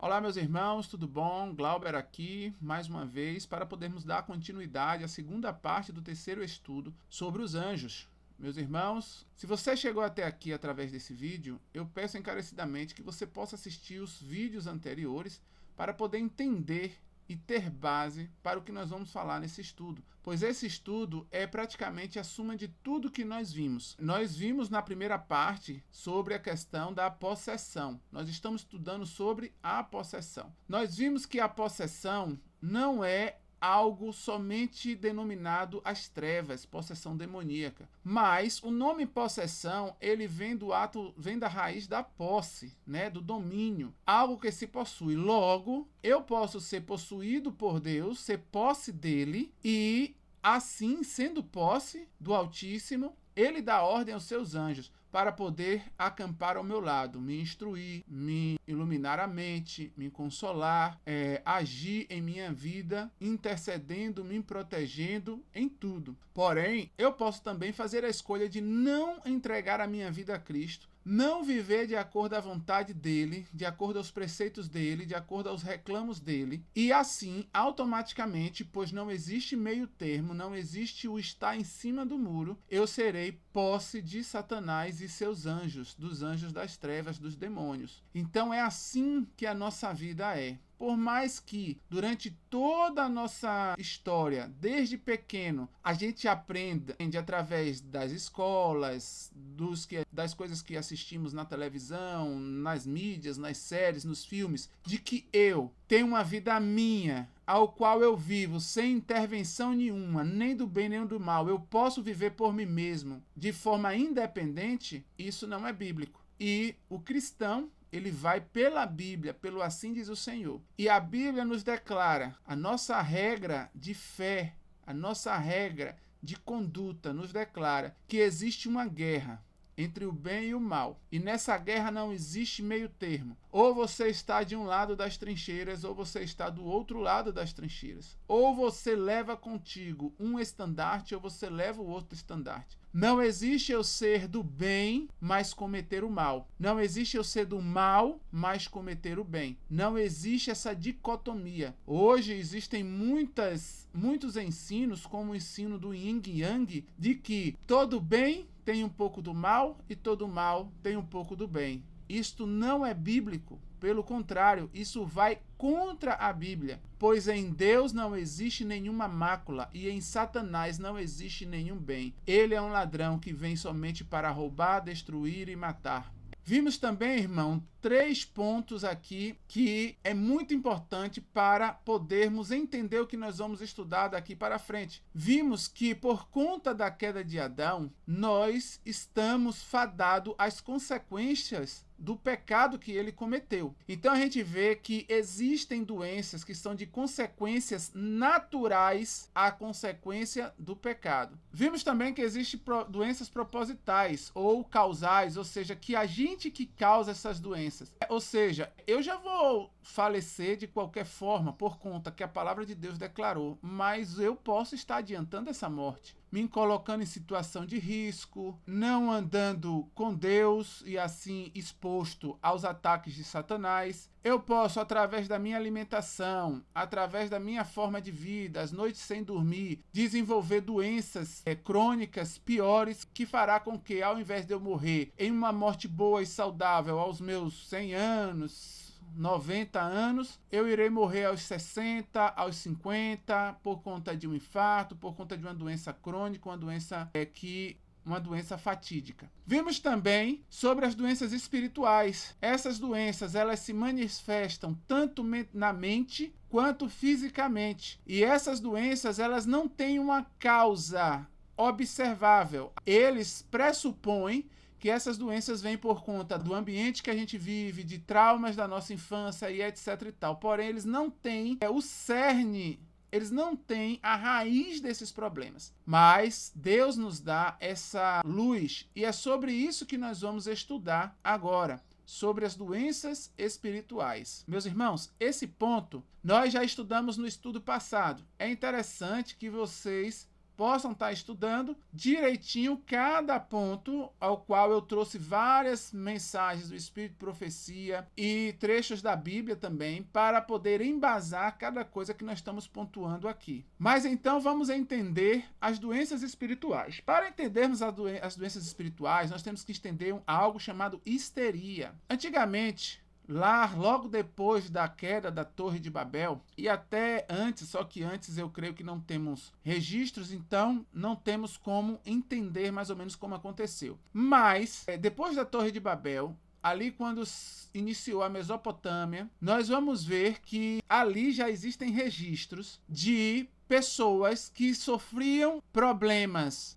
Olá, meus irmãos, tudo bom? Glauber aqui, mais uma vez, para podermos dar continuidade à segunda parte do terceiro estudo sobre os anjos. Meus irmãos, se você chegou até aqui através desse vídeo, eu peço encarecidamente que você possa assistir os vídeos anteriores para poder entender e ter base para o que nós vamos falar nesse estudo, pois esse estudo é praticamente a suma de tudo que nós vimos. Nós vimos na primeira parte sobre a questão da possessão. Nós estamos estudando sobre a possessão. Nós vimos que a possessão não é algo somente denominado as trevas, possessão demoníaca. Mas o nome possessão, ele vem da raiz da posse, né, do domínio, algo que se possui. Logo, eu posso ser possuído por Deus, ser posse dele e assim, sendo posse do Altíssimo, ele dá ordem aos seus anjos para poder acampar ao meu lado, me instruir, me iluminar a mente, me consolar, agir em minha vida, intercedendo, me protegendo em tudo. Porém, eu posso também fazer a escolha de não entregar a minha vida a Cristo, não viver de acordo à vontade dele, de acordo aos preceitos dele, de acordo aos reclamos dele, e assim, automaticamente, pois não existe meio termo, não existe o estar em cima do muro, eu serei posse de Satanás e seus anjos, dos anjos das trevas, dos demônios. Então é assim que a nossa vida é. Por mais que durante toda a nossa história, desde pequeno, a gente aprende através das escolas, das coisas que assistimos na televisão, nas mídias, nas séries, nos filmes, de que eu tenho uma vida minha, ao qual eu vivo sem intervenção nenhuma, nem do bem nem do mal, eu posso viver por mim mesmo, de forma independente, isso não é bíblico. E o cristão, ele vai pela Bíblia, pelo assim diz o Senhor. E a Bíblia nos declara, a nossa regra de fé, a nossa regra de conduta nos declara que existe uma guerra entre o bem e o mal. E nessa guerra não existe meio termo. Ou você está de um lado das trincheiras, ou você está do outro lado das trincheiras. Ou você leva contigo um estandarte, ou você leva o outro estandarte. Não existe eu ser do bem, mas cometer o mal. Não existe eu ser do mal, mas cometer o bem. Não existe essa dicotomia. Hoje existem muitos ensinos, como o ensino do Yin Yang, de que todo bem tem um pouco do mal e todo mal tem um pouco do bem. Isto não é bíblico. Pelo contrário, isso vai contra a Bíblia, pois em Deus não existe nenhuma mácula e em Satanás não existe nenhum bem. Ele é um ladrão que vem somente para roubar, destruir e matar. Vimos também, irmão, 3 pontos aqui que é muito importante para podermos entender o que nós vamos estudar daqui para frente. Vimos que por conta da queda de Adão, nós estamos fadados às consequências do pecado que ele cometeu. Então a gente vê que existem doenças que são de consequências naturais à consequência do pecado. Vimos também que existem doenças propositais ou causais, ou seja, que a gente que causa essas doenças. Ou seja, eu já vou falecer de qualquer forma por conta que a palavra de Deus declarou, mas eu posso estar adiantando essa morte, me colocando em situação de risco, não andando com Deus e assim exposto aos ataques de Satanás. Eu posso, através da minha alimentação, através da minha forma de vida, as noites sem dormir, desenvolver doenças crônicas piores, que fará com que, ao invés de eu morrer em uma morte boa e saudável aos meus 100 anos, 90 anos, eu irei morrer aos 60, aos 50, por conta de um infarto, por conta de uma doença crônica, uma doença fatídica. Vimos também sobre as doenças espirituais. Essas doenças, elas se manifestam tanto na mente quanto fisicamente. E essas doenças, elas não têm uma causa observável. Eles pressupõem que essas doenças vêm por conta do ambiente que a gente vive, de traumas da nossa infância e etc e tal. Porém, eles não têm o cerne, eles não têm a raiz desses problemas. Mas Deus nos dá essa luz e é sobre isso que nós vamos estudar agora, sobre as doenças espirituais. Meus irmãos, esse ponto nós já estudamos no estudo passado. É interessante que vocês possam estar estudando direitinho cada ponto ao qual eu trouxe várias mensagens do Espírito de Profecia e trechos da Bíblia também para poder embasar cada coisa que nós estamos pontuando aqui. Mas então vamos entender as doenças espirituais. Para entendermos as doenças espirituais, nós temos que entender algo chamado histeria. Antigamente, lá, logo depois da queda da Torre de Babel, e até antes, só que antes eu creio que não temos registros, então não temos como entender mais ou menos como aconteceu. Mas, depois da Torre de Babel, ali quando iniciou a Mesopotâmia, nós vamos ver que ali já existem registros de pessoas que sofriam problemas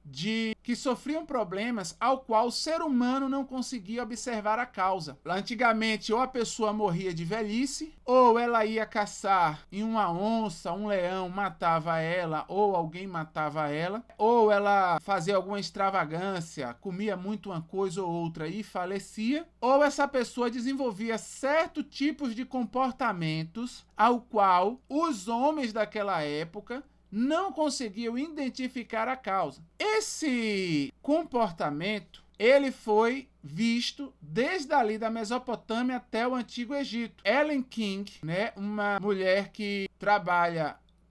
ao qual o ser humano não conseguia observar a causa. Antigamente, ou a pessoa morria de velhice, ou ela ia caçar em uma onça, um leão matava ela, ou alguém matava ela, ou ela fazia alguma extravagância, comia muito uma coisa ou outra e falecia, ou essa pessoa desenvolvia certos tipos de comportamentos ao qual os homens daquela época não conseguiam identificar a causa. Esse comportamento, ele foi visto desde ali da Mesopotâmia até o Antigo Egito. Ellen King, uma mulher que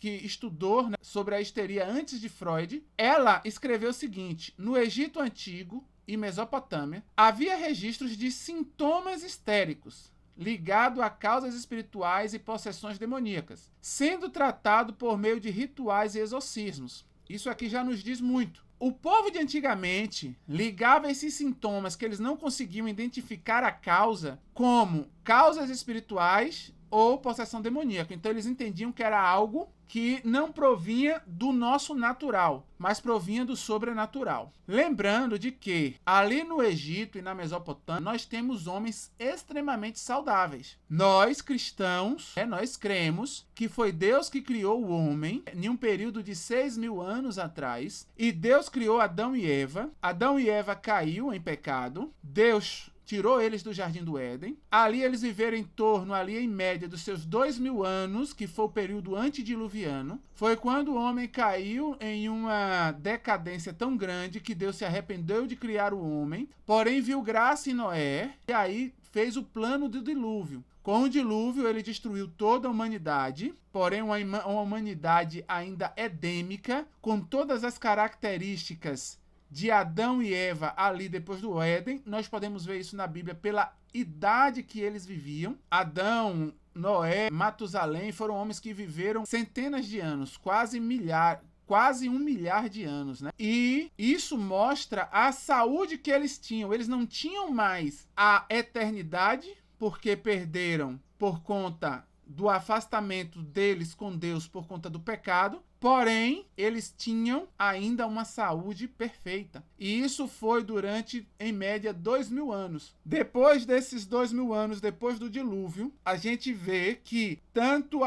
estudou sobre a histeria antes de Freud, ela escreveu o seguinte: no Egito Antigo e Mesopotâmia, havia registros de sintomas histéricos ligado a causas espirituais e possessões demoníacas, sendo tratado por meio de rituais e exorcismos. Isso aqui já nos diz muito. O povo de antigamente ligava esses sintomas que eles não conseguiam identificar a causa como causas espirituais ou possessão demoníaca. Então eles entendiam que era algo que não provinha do nosso natural, mas provinha do sobrenatural. Lembrando de que ali no Egito e na Mesopotâmia nós temos homens extremamente saudáveis. Nós cristãos, nós cremos que foi Deus que criou o homem em um período de 6.000 anos atrás, e Deus criou Adão e Eva. Adão e Eva caiu em pecado. Deus tirou eles do Jardim do Éden. Ali eles viveram em torno, ali em média, dos seus 2.000 anos, que foi o período antediluviano. Foi quando o homem caiu em uma decadência tão grande que Deus se arrependeu de criar o homem, porém viu graça em Noé, e aí fez o plano do dilúvio. Com o dilúvio, ele destruiu toda a humanidade, porém uma humanidade ainda edêmica, com todas as características de Adão e Eva ali depois do Éden. Nós podemos ver isso na Bíblia pela idade que eles viviam. Adão, Noé, Matusalém foram homens que viveram centenas de anos, quase 1 milhar de anos, né? E isso mostra a saúde que eles tinham. Eles não tinham mais a eternidade, porque perderam por conta do afastamento deles com Deus por conta do pecado, porém, eles tinham ainda uma saúde perfeita. E isso foi durante, em média, 2.000 anos. Depois desses 2.000 anos, depois do dilúvio, a gente vê que tanto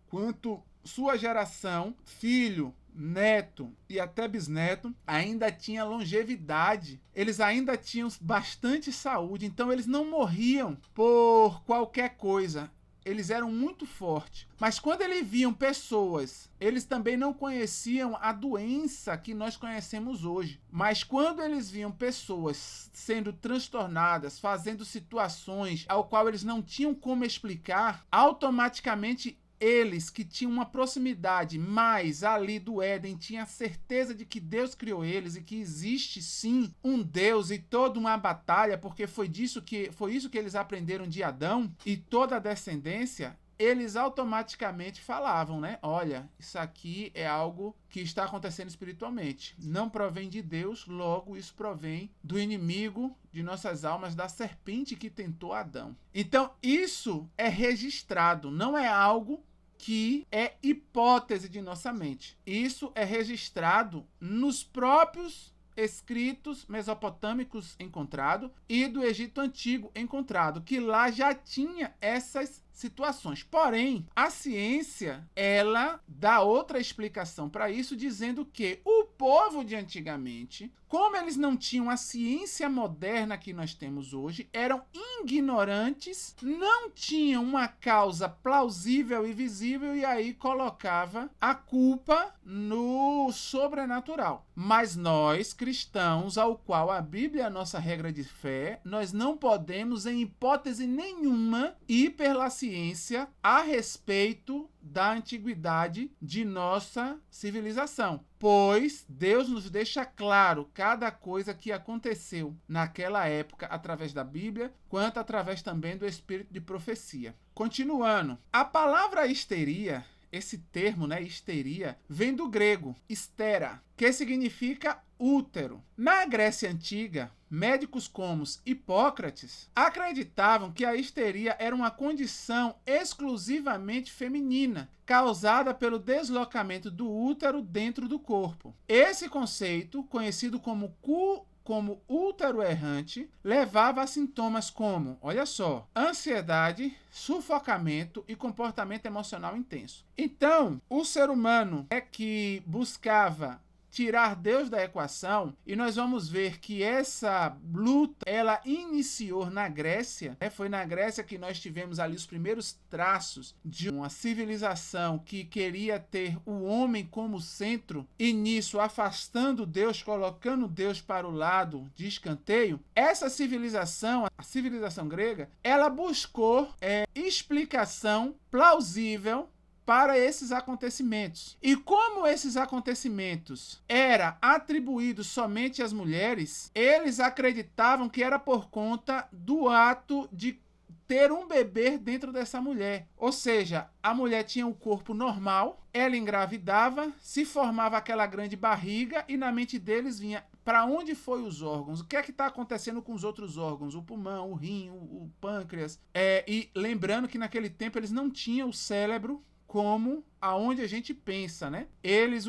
quanto sua geração, filho, neto e até bisneto, ainda tinha longevidade. Eles ainda tinham bastante saúde, então eles não morriam por qualquer coisa. Eles eram muito fortes. Mas quando eles viam pessoas, eles também não conheciam a doença que nós conhecemos hoje. Mas quando eles viam pessoas sendo transtornadas, fazendo situações ao qual eles não tinham como explicar, automaticamente eles que tinham uma proximidade mais ali do Éden, tinham a certeza de que Deus criou eles e que existe sim um Deus e toda uma batalha, porque foi isso que eles aprenderam de Adão e toda a descendência. Eles automaticamente falavam, olha, isso aqui é algo que está acontecendo espiritualmente. Não provém de Deus, logo isso provém do inimigo de nossas almas, da serpente que tentou Adão. Então, isso é registrado, não é algo que é hipótese de nossa mente. Isso é registrado nos próprios escritos mesopotâmicos encontrados e do Egito Antigo encontrado, que lá já tinha essas situações. Porém, a ciência, ela dá outra explicação para isso, dizendo que o povo de antigamente, como eles não tinham a ciência moderna que nós temos hoje, eram ignorantes, não tinham uma causa plausível e visível, e aí colocava a culpa no sobrenatural. Mas nós, cristãos, ao qual a Bíblia é a nossa regra de fé, nós não podemos, em hipótese nenhuma, ir pela ciência a respeito da antiguidade de nossa civilização, pois Deus nos deixa claro cada coisa que aconteceu naquela época através da Bíblia, quanto através também do espírito de profecia. Continuando, a palavra histeria, esse termo, né, histeria, vem do grego histera, que significa útero. Na Grécia Antiga, médicos como Hipócrates acreditavam que a histeria era uma condição exclusivamente feminina, causada pelo deslocamento do útero dentro do corpo. Esse conceito, conhecido como útero errante, levava a sintomas como, olha só, ansiedade, sufocamento e comportamento emocional intenso. Então, o ser humano é que buscava tirar Deus da equação, e nós vamos ver que essa luta, ela iniciou na Grécia, né? Foi na Grécia que nós tivemos ali os primeiros traços de uma civilização que queria ter o homem como centro, e nisso afastando Deus, colocando Deus para o lado de escanteio. Essa civilização, a civilização grega, ela buscou explicação plausível para esses acontecimentos. E como esses acontecimentos eram atribuídos somente às mulheres, eles acreditavam que era por conta do ato de ter um bebê dentro dessa mulher. Ou seja, a mulher tinha um corpo normal, ela engravidava, se formava aquela grande barriga e na mente deles vinha para onde foi os órgãos, o que é que está acontecendo com os outros órgãos, o pulmão, o rim, o pâncreas. E lembrando que naquele tempo eles não tinham o cérebro como aonde a gente pensa, né?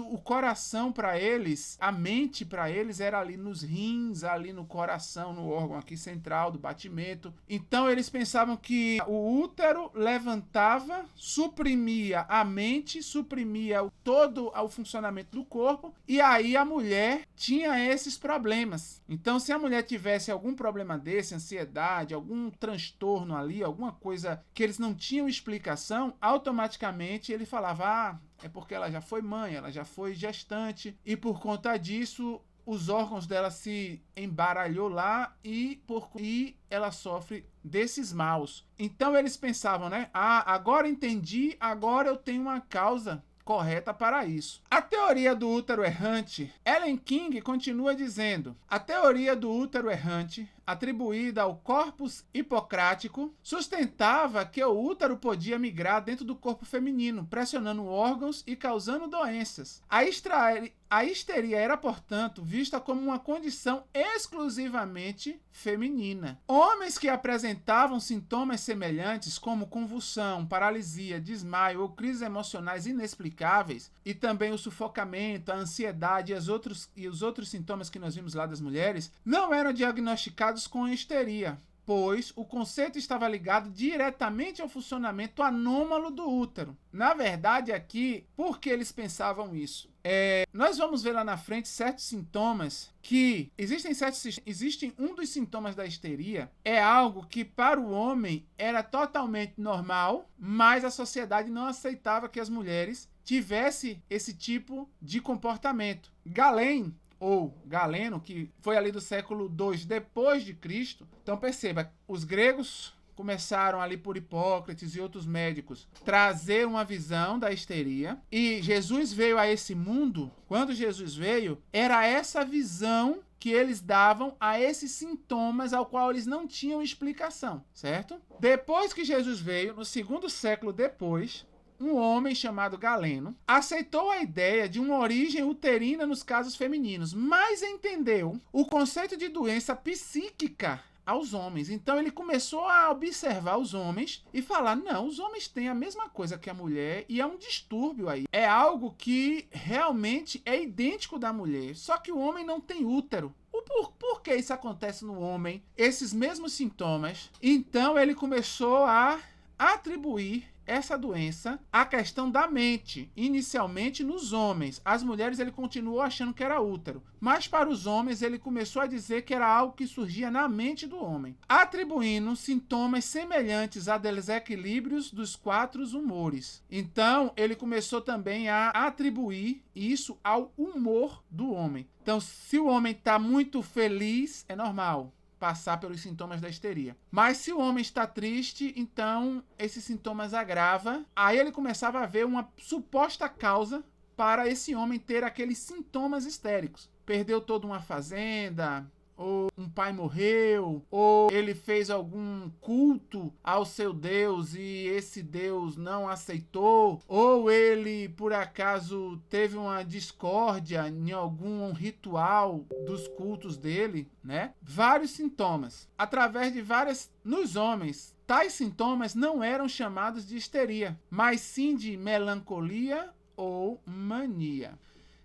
O coração para eles, a mente para eles era ali nos rins, ali no coração, no órgão aqui central do batimento. Então eles pensavam que o útero levantava, suprimia a mente, suprimia todo o funcionamento do corpo, e aí a mulher tinha esses problemas. Então se a mulher tivesse algum problema desse, ansiedade, algum transtorno ali, alguma coisa que eles não tinham explicação, automaticamente ele falava: é porque ela já foi mãe, ela já foi gestante, e por conta disso os órgãos dela se embaralhou lá e ela sofre desses maus. Então eles pensavam, né? Agora entendi, agora eu tenho uma causa correta para isso. A teoria do útero errante, Ellen King continua dizendo: a teoria do útero errante, atribuída ao corpus hipocrático, sustentava que o útero podia migrar dentro do corpo feminino, pressionando órgãos e causando doenças. A histeria era, portanto, vista como uma condição exclusivamente feminina. Homens que apresentavam sintomas semelhantes, como convulsão, paralisia, desmaio ou crises emocionais inexplicáveis, e também o sufocamento, a ansiedade e os outros sintomas que nós vimos lá das mulheres, não eram diagnosticados com histeria, pois o conceito estava ligado diretamente ao funcionamento anômalo do útero. Na verdade, aqui, por que eles pensavam isso? Nós vamos ver lá na frente certos sintomas que existem. Um dos sintomas da histeria é algo que para o homem era totalmente normal, mas a sociedade não aceitava que as mulheres tivessem esse tipo de comportamento. Galeno, que foi ali do século II depois de Cristo. Então perceba, os gregos começaram ali por Hipócrates e outros médicos trazer uma visão da histeria, e Jesus veio a esse mundo. Quando Jesus veio, era essa visão que eles davam a esses sintomas ao qual eles não tinham explicação, certo? Depois que Jesus veio, no segundo século depois, um homem chamado Galeno aceitou a ideia de uma origem uterina nos casos femininos, mas entendeu o conceito de doença psíquica aos homens. Então ele começou a observar os homens e falar: não, os homens têm a mesma coisa que a mulher e é um distúrbio aí. É algo que realmente é idêntico da mulher, só que o homem não tem útero. Por que isso acontece no homem? Esses mesmos sintomas. Então ele começou a atribuir essa doença à questão da mente, inicialmente nos homens. As mulheres ele continuou achando que era útero, mas para os homens ele começou a dizer que era algo que surgia na mente do homem, atribuindo sintomas semelhantes a desequilíbrios dos 4 humores. Então ele começou também a atribuir isso ao humor do homem. Então, se o homem está muito feliz, é normal passar pelos sintomas da histeria. Mas se o homem está triste, então esses sintomas agravam. Aí ele começava a ver uma suposta causa para esse homem ter aqueles sintomas histéricos. Perdeu toda uma fazenda, ou um pai morreu, ou ele fez algum culto ao seu Deus e esse Deus não aceitou, ou ele, por acaso, teve uma discórdia em algum ritual dos cultos dele, né? Vários sintomas. Através de várias... Nos homens, tais sintomas não eram chamados de histeria, mas sim de melancolia ou mania.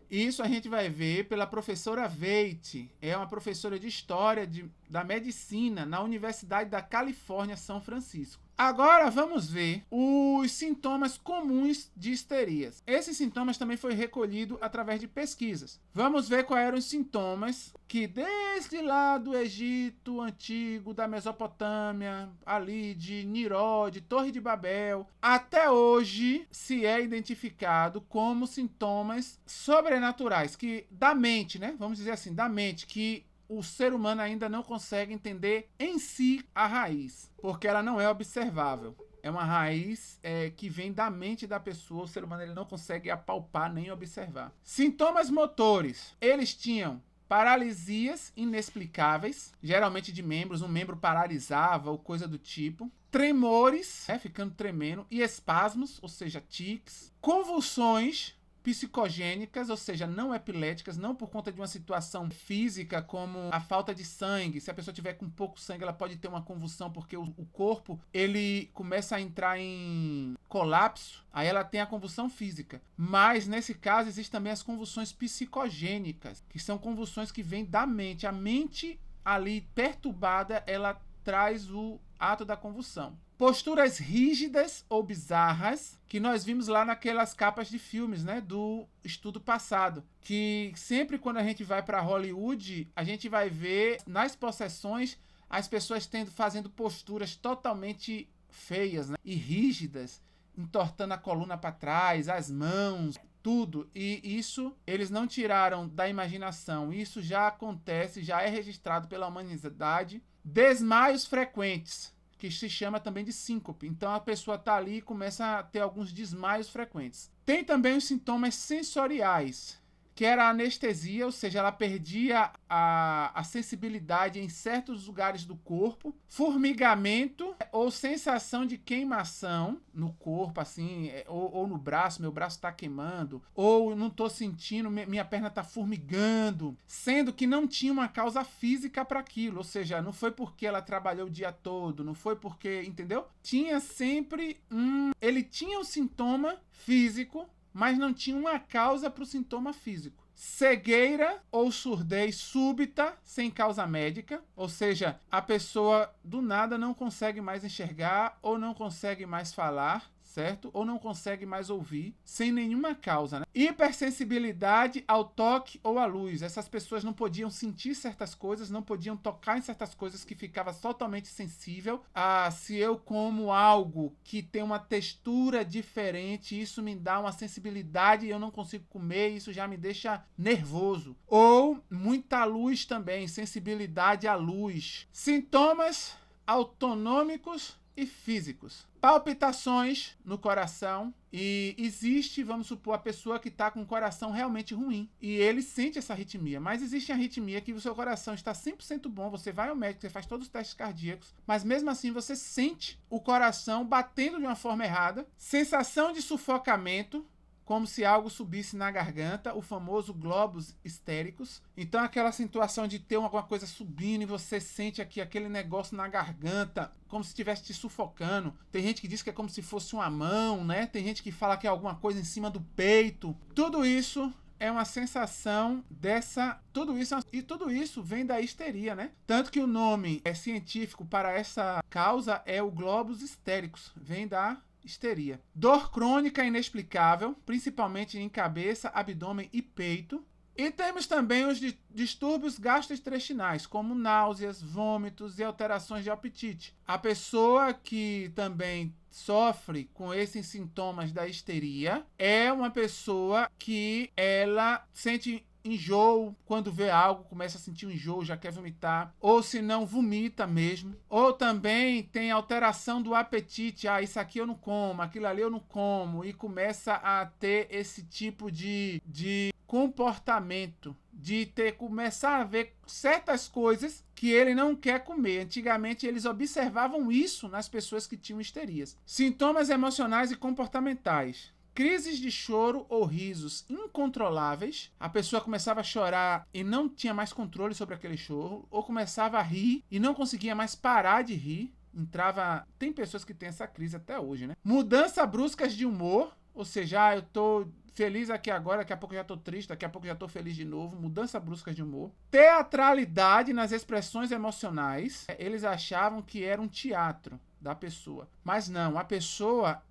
Isso a gente vai ver pela professora Veit, é uma professora de História da Medicina na Universidade da Califórnia, São Francisco. Agora vamos ver os sintomas comuns de histerias. Esses sintomas também foi recolhido através de pesquisas. Vamos ver quais eram os sintomas que desde lá do Egito Antigo, da Mesopotâmia, ali de Nimrod, Torre de Babel, até hoje se é identificado como sintomas sobrenaturais, que da mente, né? Vamos dizer assim, da mente, que o ser humano ainda não consegue entender em si a raiz, porque ela não é observável. É uma raiz que vem da mente da pessoa, o ser humano ele não consegue apalpar nem observar. Sintomas motores. Eles tinham paralisias inexplicáveis, geralmente de membros, um membro paralisava ou coisa do tipo. Tremores, ficando tremendo, e espasmos, ou seja, tiques. Convulsões psicogênicas, ou seja, não epiléticas, não por conta de uma situação física como a falta de sangue. Se a pessoa tiver com pouco sangue, ela pode ter uma convulsão porque o corpo ele começa a entrar em colapso, aí ela tem a convulsão física. Mas nesse caso existem também as convulsões psicogênicas, que são convulsões que vêm da mente. A mente ali perturbada, ela traz o ato da convulsão. Posturas rígidas ou bizarras, que nós vimos lá naquelas capas de filmes, né, do estudo passado. Que sempre quando a gente vai para Hollywood, a gente vai ver nas possessões as pessoas fazendo posturas totalmente feias, né, e rígidas, entortando a coluna para trás, as mãos, tudo. E isso eles não tiraram da imaginação. Isso já acontece, já é registrado pela humanidade. Desmaios frequentes, que se chama também de síncope. Então a pessoa está ali e começa a ter alguns desmaios frequentes. Tem também os sintomas sensoriais, que era a anestesia, ou seja, ela perdia a sensibilidade em certos lugares do corpo, formigamento ou sensação de queimação no corpo, assim, ou no braço, meu braço está queimando, ou não estou sentindo, minha perna está formigando, sendo que não tinha uma causa física para aquilo, ou seja, não foi porque ela trabalhou o dia todo, não foi porque, entendeu? Tinha sempre ele tinha um sintoma físico, mas não tinha uma causa para o sintoma físico. Cegueira ou surdez súbita, sem causa médica, ou seja, a pessoa do nada não consegue mais enxergar ou não consegue mais falar, certo? Ou não consegue mais ouvir, sem nenhuma causa, né? Hipersensibilidade ao toque ou à luz. Essas pessoas não podiam sentir certas coisas, não podiam tocar em certas coisas, que ficava totalmente sensível. Se eu como algo que tem uma textura diferente, isso me dá uma sensibilidade e eu não consigo comer, isso já me deixa nervoso. Ou muita luz também, sensibilidade à luz. Sintomas autonômicos e físicos. Palpitações no coração, e existe, vamos supor, a pessoa que está com o coração realmente ruim e ele sente essa arritmia, mas existe a arritmia que o seu coração está 100% bom, você vai ao médico, você faz todos os testes cardíacos, mas mesmo assim você sente o coração batendo de uma forma errada, sensação de sufocamento, como se algo subisse na garganta, o famoso globos histéricos. Então aquela situação de ter alguma coisa subindo e você sente aqui aquele negócio na garganta, como se estivesse te sufocando. Tem gente que diz que é como se fosse uma mão, né? Tem gente que fala que é alguma coisa em cima do peito. Tudo isso é uma sensação dessa... Tudo isso vem da histeria, né? Tanto que o nome científico para essa causa é o globos histéricos. Vem da histeria. Dor crônica inexplicável, principalmente em cabeça, abdômen e peito. E temos também os distúrbios gastrointestinais, como náuseas, vômitos e alterações de apetite. A pessoa que também sofre com esses sintomas da histeria é uma pessoa que ela sente enjoo, quando vê algo, começa a sentir um enjoo, já quer vomitar, ou se não, vomita mesmo. Ou também tem alteração do apetite, isso aqui eu não como, aquilo ali eu não como, e começa a ter esse tipo de comportamento, de começar a ver certas coisas que ele não quer comer. Antigamente eles observavam isso nas pessoas que tinham histerias. Sintomas emocionais e comportamentais. Crises de choro ou risos incontroláveis. A pessoa começava a chorar e não tinha mais controle sobre aquele choro, ou começava a rir e não conseguia mais parar de rir. Tem pessoas que têm essa crise até hoje, né? Mudança bruscas de humor, ou seja, eu tô feliz aqui agora, daqui a pouco eu já tô triste, daqui a pouco eu já tô feliz de novo. Mudança brusca de humor. Teatralidade nas expressões emocionais. Eles achavam que era um teatro da pessoa. Mas não, a pessoa,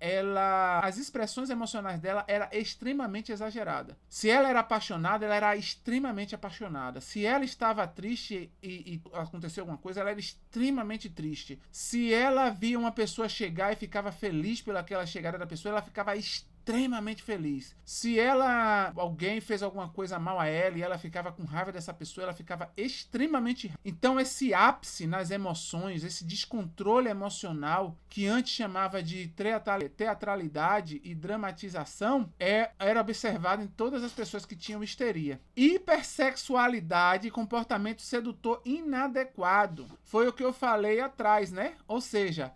as expressões emocionais dela era extremamente exagerada. Se ela era apaixonada, ela era extremamente apaixonada. Se ela estava triste e aconteceu alguma coisa, ela era extremamente triste. Se ela via uma pessoa chegar e ficava feliz pelaquela chegada da pessoa, ela ficava extremamente feliz. Se alguém fez alguma coisa mal a ela e ela ficava com raiva dessa pessoa, ela ficava extremamente... Então esse ápice nas emoções, esse descontrole emocional, que antes chamava de teatralidade e dramatização, era observado em todas as pessoas que tinham histeria. Hipersexualidade e comportamento sedutor inadequado. Foi o que eu falei atrás, né? Ou seja,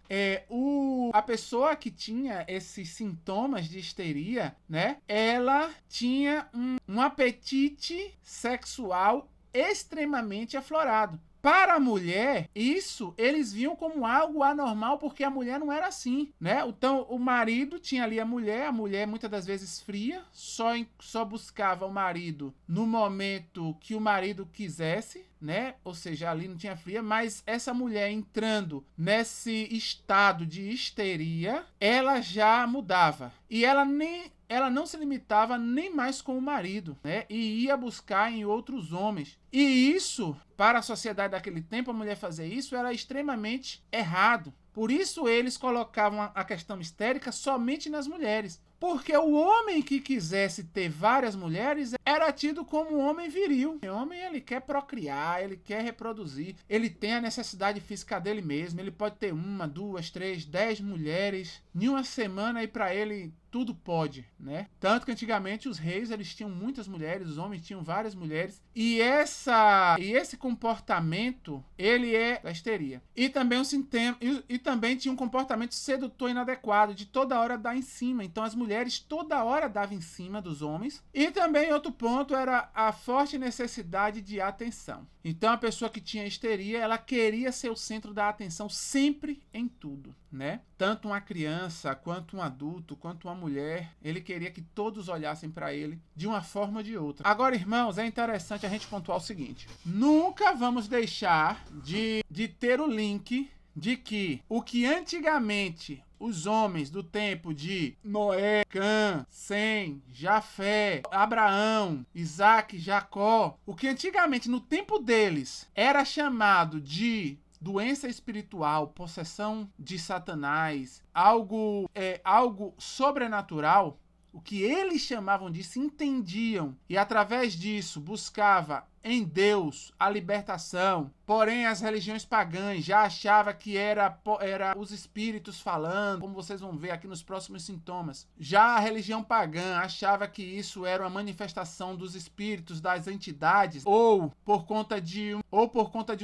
a pessoa que tinha esses sintomas de histeria, né? Ela tinha um apetite sexual extremamente aflorado. Para a mulher, isso eles viam como algo anormal, porque a mulher não era assim, né? Então, o marido tinha ali a mulher muitas das vezes fria, só buscava o marido no momento que o marido quisesse, né? Ou seja, ali não tinha fria, mas essa mulher entrando nesse estado de histeria, ela já mudava. E ela não se limitava nem mais com o marido, né? E ia buscar em outros homens. E isso, para a sociedade daquele tempo, a mulher fazer isso era extremamente errado. Por isso eles colocavam a questão histérica somente nas mulheres. Porque o homem que quisesse ter várias mulheres era tido como um homem viril. O homem, ele quer procriar, ele quer reproduzir, ele tem a necessidade física dele mesmo, ele pode ter 1, 2, 3, 10 mulheres em uma semana e para ele tudo pode, né? Tanto que antigamente os reis, eles tinham muitas mulheres, os homens tinham várias mulheres, e esse comportamento, ele é da histeria. E também tinha um comportamento sedutor inadequado, de toda hora dar em cima. Então as mulheres toda hora davam em cima dos homens. E também outro ponto era a forte necessidade de atenção. Então a pessoa que tinha histeria, ela queria ser o centro da atenção sempre em tudo, né? Tanto uma criança, quanto um adulto, quanto uma mulher, ele queria que todos olhassem para ele de uma forma ou de outra. Agora, irmãos, é interessante a gente pontuar o seguinte: nunca vamos deixar de ter o link de que o que antigamente os homens do tempo de Noé, Cã, Sem, Jafé, Abraão, Isaac, Jacó, o que antigamente no tempo deles era chamado de doença espiritual, possessão de Satanás, algo sobrenatural, o que eles chamavam disso, entendiam, e através disso buscava em Deus a libertação. Porém, as religiões pagãs já achavam que era os espíritos falando, como vocês vão ver aqui nos próximos sintomas. Já a religião pagã achava que isso era uma manifestação dos espíritos, das entidades, ou por conta de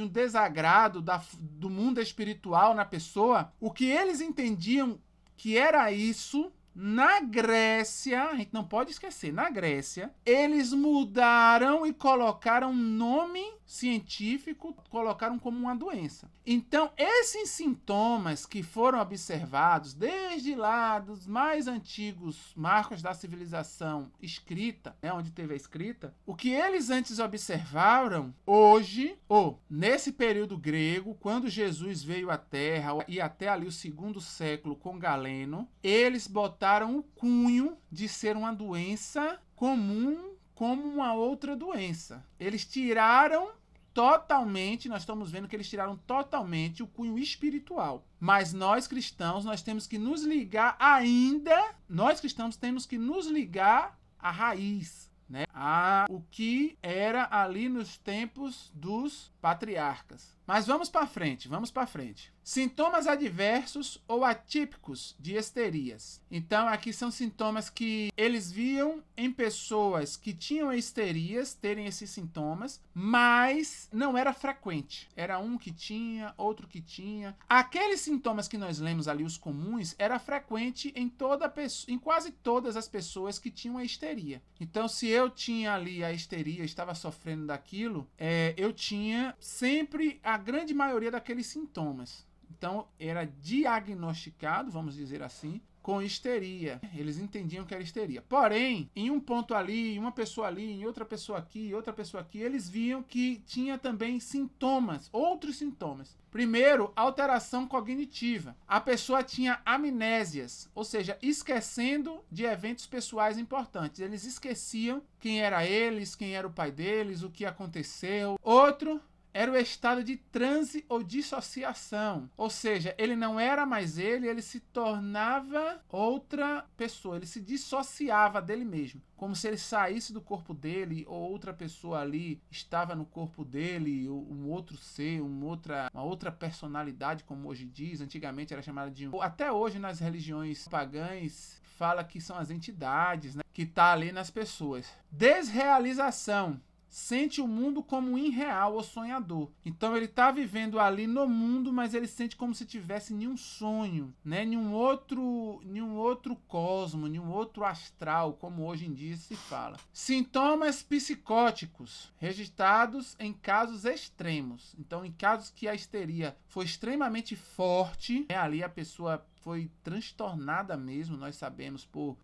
um desagrado do mundo espiritual na pessoa. O que eles entendiam que era isso, na Grécia, a gente não pode esquecer, na Grécia, eles mudaram e colocaram nome científico colocaram como uma doença. Então, esses sintomas que foram observados desde lá dos mais antigos marcos da civilização escrita, né, onde teve a escrita, o que eles antes observaram, hoje, ou nesse período grego, quando Jesus veio à Terra, e até ali o 2º século com Galeno, eles botaram o cunho de ser uma doença comum como uma outra doença. Eles tiraram totalmente, nós estamos vendo que eles tiraram totalmente o cunho espiritual. Mas nós cristãos, nós temos que nos ligar ainda, nós cristãos temos que nos ligar à raiz, né? A o que era ali nos tempos dos patriarcas. Mas vamos para frente, vamos para frente. Sintomas adversos ou atípicos de histerias. Então, aqui são sintomas que eles viam em pessoas que tinham histerias terem esses sintomas, mas não era frequente. Era um que tinha, outro que tinha. Aqueles sintomas que nós lemos ali, os comuns, era frequente em quase todas as pessoas que tinham a histeria. Então, se eu tinha ali a histeria, estava sofrendo daquilo, eu tinha sempre a grande maioria daqueles sintomas. Então, era diagnosticado, vamos dizer assim, com histeria. Eles entendiam que era histeria. Porém, em um ponto ali, em uma pessoa ali, em outra pessoa aqui, eles viam que tinha também sintomas, outros sintomas. Primeiro, alteração cognitiva. A pessoa tinha amnésias, ou seja, esquecendo de eventos pessoais importantes. Eles esqueciam quem era eles, quem era o pai deles, o que aconteceu. Outro era o estado de transe ou dissociação. Ou seja, ele não era mais ele se tornava outra pessoa. Ele se dissociava dele mesmo. Como se ele saísse do corpo dele ou outra pessoa ali estava no corpo dele, um outro ser, uma outra personalidade, como hoje diz. Antigamente era chamada de... Até hoje nas religiões pagãs fala que são as entidades, né, que tá ali nas pessoas. Desrealização. Sente o mundo como irreal ou sonhador. Então ele está vivendo ali no mundo, mas ele sente como se tivesse nenhum sonho, né? Nenhum outro cosmo, nenhum outro astral, como hoje em dia se fala. Sintomas psicóticos registrados em casos extremos. Então, em casos que a histeria foi extremamente forte, né? Ali a pessoa foi transtornada mesmo, nós sabemos, pelo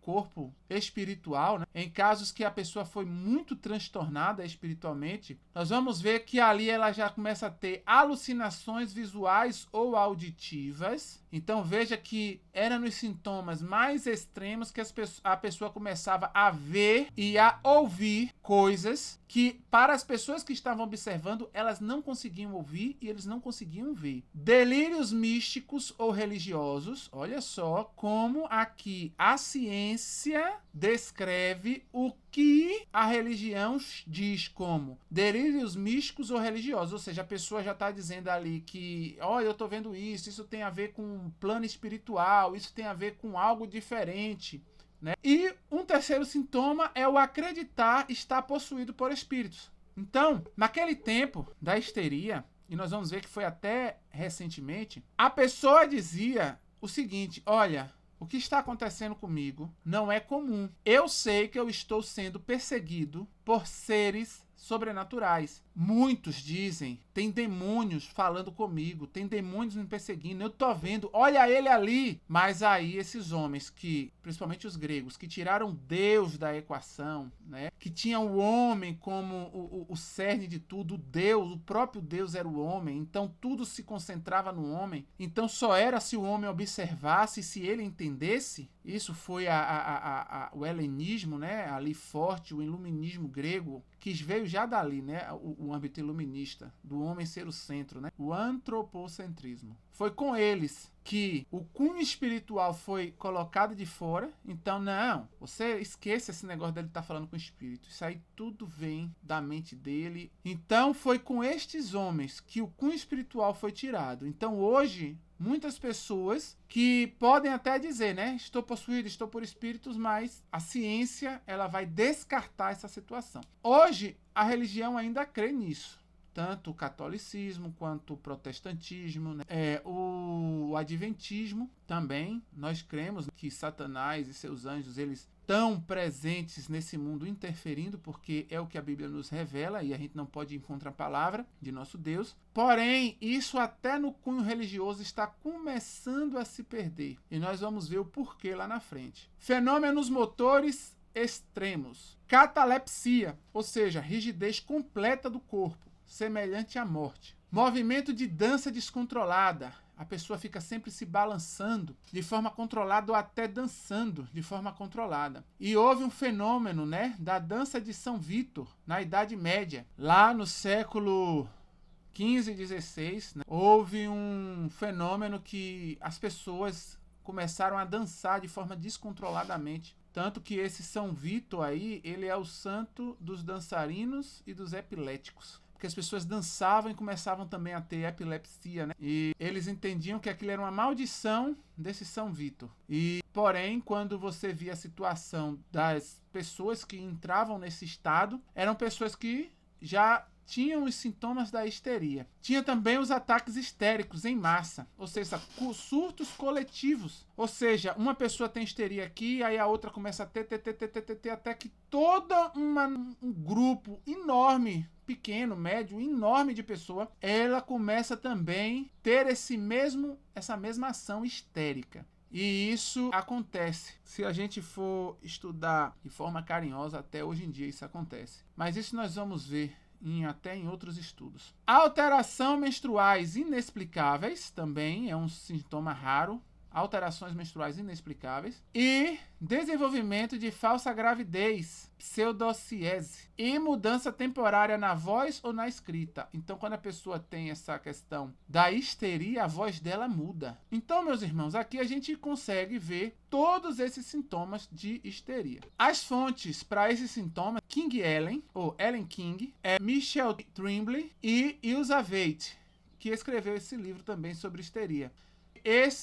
corpo espiritual, né? Em casos que a pessoa foi muito transtornada espiritualmente, nós vamos ver que ali ela já começa a ter alucinações visuais ou auditivas. Então veja que era nos sintomas mais extremos que a pessoa começava a ver e a ouvir coisas que, para as pessoas que estavam observando, elas não conseguiam ouvir e eles não conseguiam ver. Delírios místicos ou religiosos. Olha só como aqui a ciência descreve o que a religião diz como delírios místicos ou religiosos. Ou seja, a pessoa já está dizendo ali que, olha, eu estou vendo isso tem a ver com um plano espiritual, isso tem a ver com algo diferente, né? E um terceiro sintoma é o acreditar estar possuído por espíritos. Então, naquele tempo da histeria, e nós vamos ver que foi até recentemente, a pessoa dizia o seguinte: olha, o que está acontecendo comigo não é comum. Eu sei que eu estou sendo perseguido por seres sobrenaturais. Muitos dizem, tem demônios falando comigo, tem demônios me perseguindo, eu tô vendo, olha ele ali. Mas aí esses homens que, principalmente os gregos, que tiraram Deus da equação, né? Que tinham o homem como o cerne de tudo, Deus, o próprio Deus era o homem, então tudo se concentrava no homem, então só era se o homem observasse, se ele entendesse. Isso foi o helenismo, né? Ali forte, o iluminismo grego, que veio já dali, né? O âmbito iluminista, do homem ser o centro, né? O antropocentrismo. Foi com eles que o cunho espiritual foi colocado de fora. Então, não, você esqueça esse negócio dele estar falando com o espírito. Isso aí tudo vem da mente dele. Então, foi com estes homens que o cunho espiritual foi tirado. Então, hoje, muitas pessoas que podem até dizer, né? Estou possuído, estou por espíritos, mas a ciência, ela vai descartar essa situação. Hoje, a religião ainda crê nisso. tanto o catolicismo quanto o protestantismo, né? O adventismo também. Nós cremos que Satanás e seus anjos, eles estão presentes nesse mundo interferindo, porque é o que a Bíblia nos revela e a gente não pode ir contra a palavra de nosso Deus. Porém, isso até no cunho religioso está começando a se perder. E nós vamos ver o porquê lá na frente. Fenômenos motores extremos. Catalepsia, ou seja, rigidez completa do corpo, semelhante à morte. Movimento de dança descontrolada. A pessoa fica sempre se balançando de forma controlada ou até dançando de forma controlada. E houve um fenômeno, né, da dança de São Vítor na Idade Média. Lá no século XV e XVI, né, houve um fenômeno que as pessoas começaram a dançar de forma descontroladamente. Tanto que esse São Vítor aí, ele é o santo dos dançarinos e dos epiléticos. Porque as pessoas dançavam e começavam também a ter epilepsia, né? E eles entendiam que aquilo era uma maldição desse São Vítor. Porém, quando você via a situação das pessoas que entravam nesse estado, eram pessoas que já tinham os sintomas da histeria. Tinha também os ataques histéricos em massa, ou seja, surtos coletivos. Ou seja, uma pessoa tem histeria aqui, aí a outra começa a ter, até que todo um grupo enorme, pequeno, médio, enorme de pessoa, ela começa também a ter essa mesma ação histérica. E isso acontece. Se a gente for estudar de forma carinhosa, até hoje em dia isso acontece. Mas isso nós vamos ver até em outros estudos. Alterações menstruais inexplicáveis também é um sintoma raro. Alterações menstruais inexplicáveis. E desenvolvimento de falsa gravidez, pseudociese. E mudança temporária na voz ou na escrita. Então, quando a pessoa tem essa questão da histeria, a voz dela muda. Então, meus irmãos, aqui a gente consegue ver todos esses sintomas de histeria. As fontes para esses sintomas, King Ellen, ou Ellen King, Michel Tremblay e Ilsa Veit, que escreveu esse livro também sobre histeria.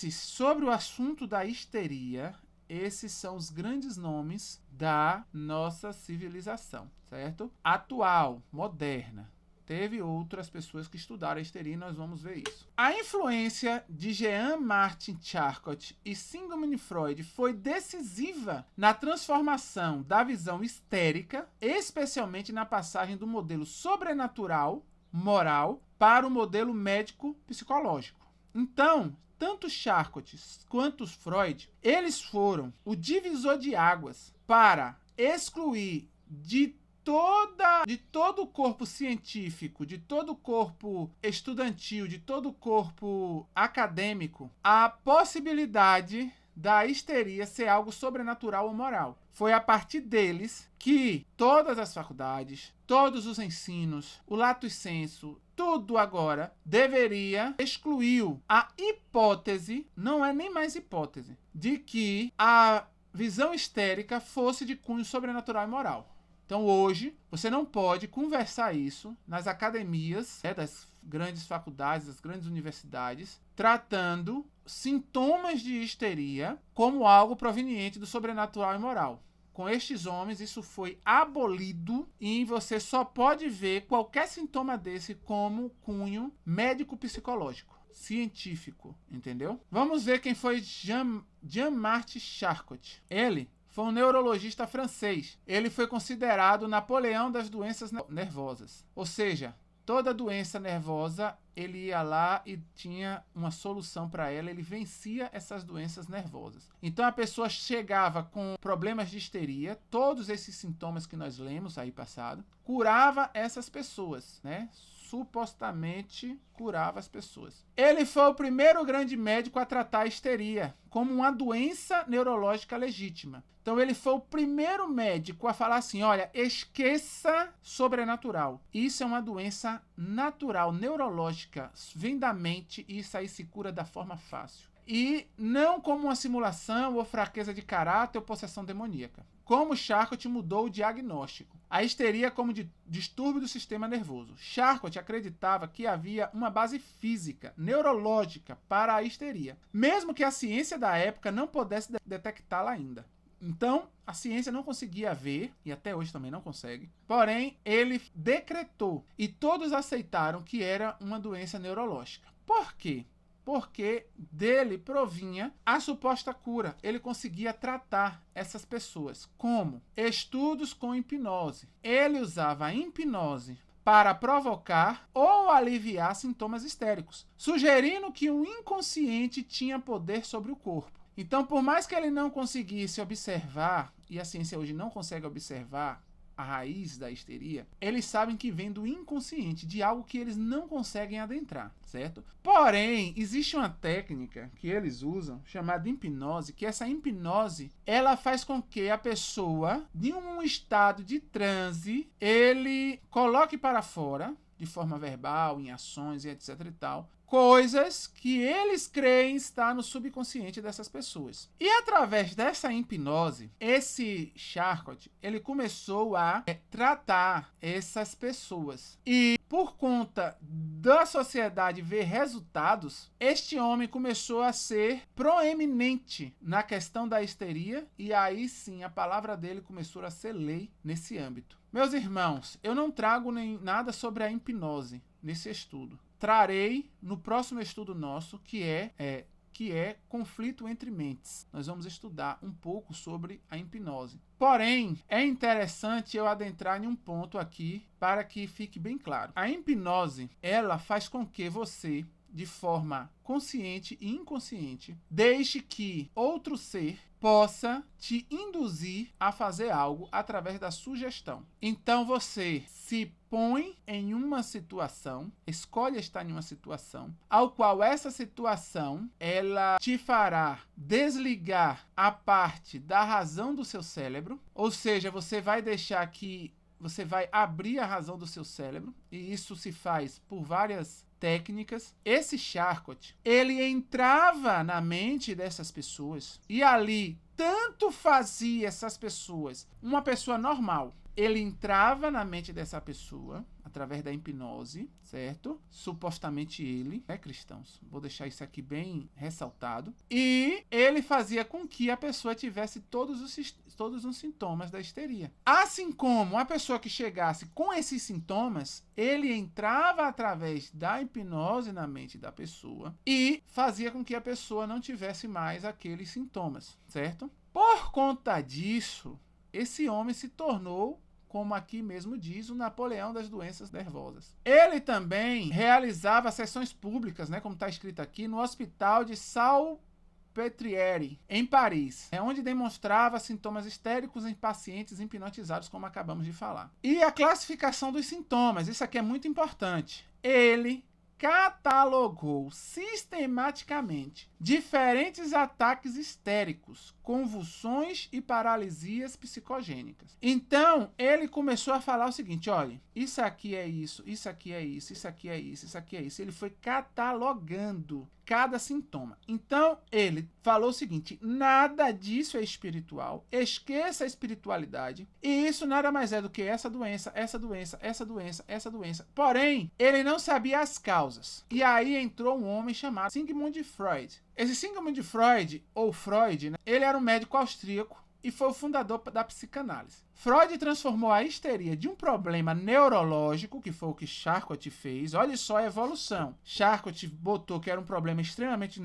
Sobre o assunto da histeria, esses são os grandes nomes da nossa civilização, certo? Atual, moderna. Teve outras pessoas que estudaram a histeria e nós vamos ver isso. A influência de Jean-Martin Charcot e Sigmund Freud foi decisiva na transformação da visão histérica, especialmente na passagem do modelo sobrenatural, moral, para o modelo médico-psicológico. Então, tanto Charcot quanto Freud, eles foram o divisor de águas para excluir de todo o corpo científico, de todo o corpo estudantil, de todo o corpo acadêmico, a possibilidade da histeria ser algo sobrenatural ou moral. Foi a partir deles que todas as faculdades, todos os ensinos, o lato sensu, tudo agora deveria excluir a hipótese, não é nem mais hipótese, de que a visão histérica fosse de cunho sobrenatural e moral. Então hoje, você não pode conversar isso nas academias, das grandes faculdades, das grandes universidades, tratando sintomas de histeria como algo proveniente do sobrenatural e moral. Com estes homens, isso foi abolido e você só pode ver qualquer sintoma desse como cunho médico-psicológico, científico, entendeu? Vamos ver quem foi Jean-Martin Charcot. Ele foi um neurologista francês. Ele foi considerado Napoleão das doenças nervosas. Ou seja, toda doença nervosa, ele ia lá e tinha uma solução para ela, ele vencia essas doenças nervosas. Então a pessoa chegava com problemas de histeria, todos esses sintomas que nós lemos aí passado, curava essas pessoas, né? Supostamente curava as pessoas. Ele foi o primeiro grande médico a tratar a histeria como uma doença neurológica legítima. Então ele foi o primeiro médico a falar assim, olha, esqueça sobrenatural. Isso é uma doença natural, neurológica, vem da mente e isso aí se cura da forma fácil. E não como uma simulação ou fraqueza de caráter ou possessão demoníaca. Como Charcot mudou o diagnóstico. A histeria como distúrbio do sistema nervoso. Charcot acreditava que havia uma base física, neurológica para a histeria, mesmo que a ciência da época não pudesse detectá-la ainda. Então, a ciência não conseguia ver, e até hoje também não consegue. Porém, ele decretou e todos aceitaram que era uma doença neurológica. Por quê? Porque dele provinha a suposta cura. Ele conseguia tratar essas pessoas. Como? Estudos com hipnose. Ele usava a hipnose para provocar ou aliviar sintomas histéricos, sugerindo que o inconsciente tinha poder sobre o corpo. Então, por mais que ele não conseguisse observar, e a ciência hoje não consegue observar a raiz da histeria, eles sabem que vem do inconsciente, de algo que eles não conseguem adentrar, certo? Porém, existe uma técnica que eles usam, chamada hipnose, que essa hipnose, ela faz com que a pessoa, de um estado de transe, ele coloque para fora, de forma verbal, em ações e etc e tal, coisas que eles creem estar no subconsciente dessas pessoas. E através dessa hipnose, esse Charcot, ele começou a tratar essas pessoas. E por conta da sociedade ver resultados, este homem começou a ser proeminente na questão da histeria, e aí sim a palavra dele começou a ser lei nesse âmbito. Meus irmãos, eu não trago nem nada sobre a hipnose nesse estudo. Trarei no próximo estudo nosso, que é conflito entre mentes. Nós vamos estudar um pouco sobre a hipnose. Porém, é interessante eu adentrar em um ponto aqui para que fique bem claro. A hipnose, ela faz com que você, de forma consciente e inconsciente, deixe que outro ser possa te induzir a fazer algo através da sugestão. Então você se põe em uma situação, escolhe estar em uma situação, ao qual essa situação ela te fará desligar a parte da razão do seu cérebro, ou seja, você vai deixar que você vai abrir a razão do seu cérebro, e isso se faz por várias técnicas. Esse Charcot, ele entrava na mente dessas pessoas e ali tanto fazia essas pessoas, uma pessoa normal, ele entrava na mente dessa pessoa através da hipnose, certo? Supostamente ele, cristãos? Vou deixar isso aqui bem ressaltado. E ele fazia com que a pessoa tivesse todos os sintomas da histeria. Assim como a pessoa que chegasse com esses sintomas, ele entrava através da hipnose na mente da pessoa e fazia com que a pessoa não tivesse mais aqueles sintomas, certo? Por conta disso, esse homem se tornou, como aqui mesmo diz, o Napoleão das doenças nervosas. Ele também realizava sessões públicas, como está escrito aqui, no Hospital de Salpêtrière, em Paris, onde demonstrava sintomas histéricos em pacientes hipnotizados, como acabamos de falar. E a classificação dos sintomas, isso aqui é muito importante. Ele catalogou sistematicamente diferentes ataques histéricos, convulsões e paralisias psicogênicas. Então, ele começou a falar o seguinte, olha, isso aqui é isso, isso aqui é isso, isso aqui é isso, isso aqui é isso. Ele foi catalogando cada sintoma. Então, ele falou o seguinte, nada disso é espiritual, esqueça a espiritualidade, e isso nada mais é do que essa doença, essa doença, essa doença, essa doença. Porém, ele não sabia as causas. E aí entrou um homem chamado Sigmund Freud. Esse Sigmund Freud, ou Freud, ele era um médico austríaco e foi o fundador da psicanálise. Freud transformou a histeria de um problema neurológico, que foi o que Charcot fez. Olha só a evolução. Charcot botou que era um problema extremamente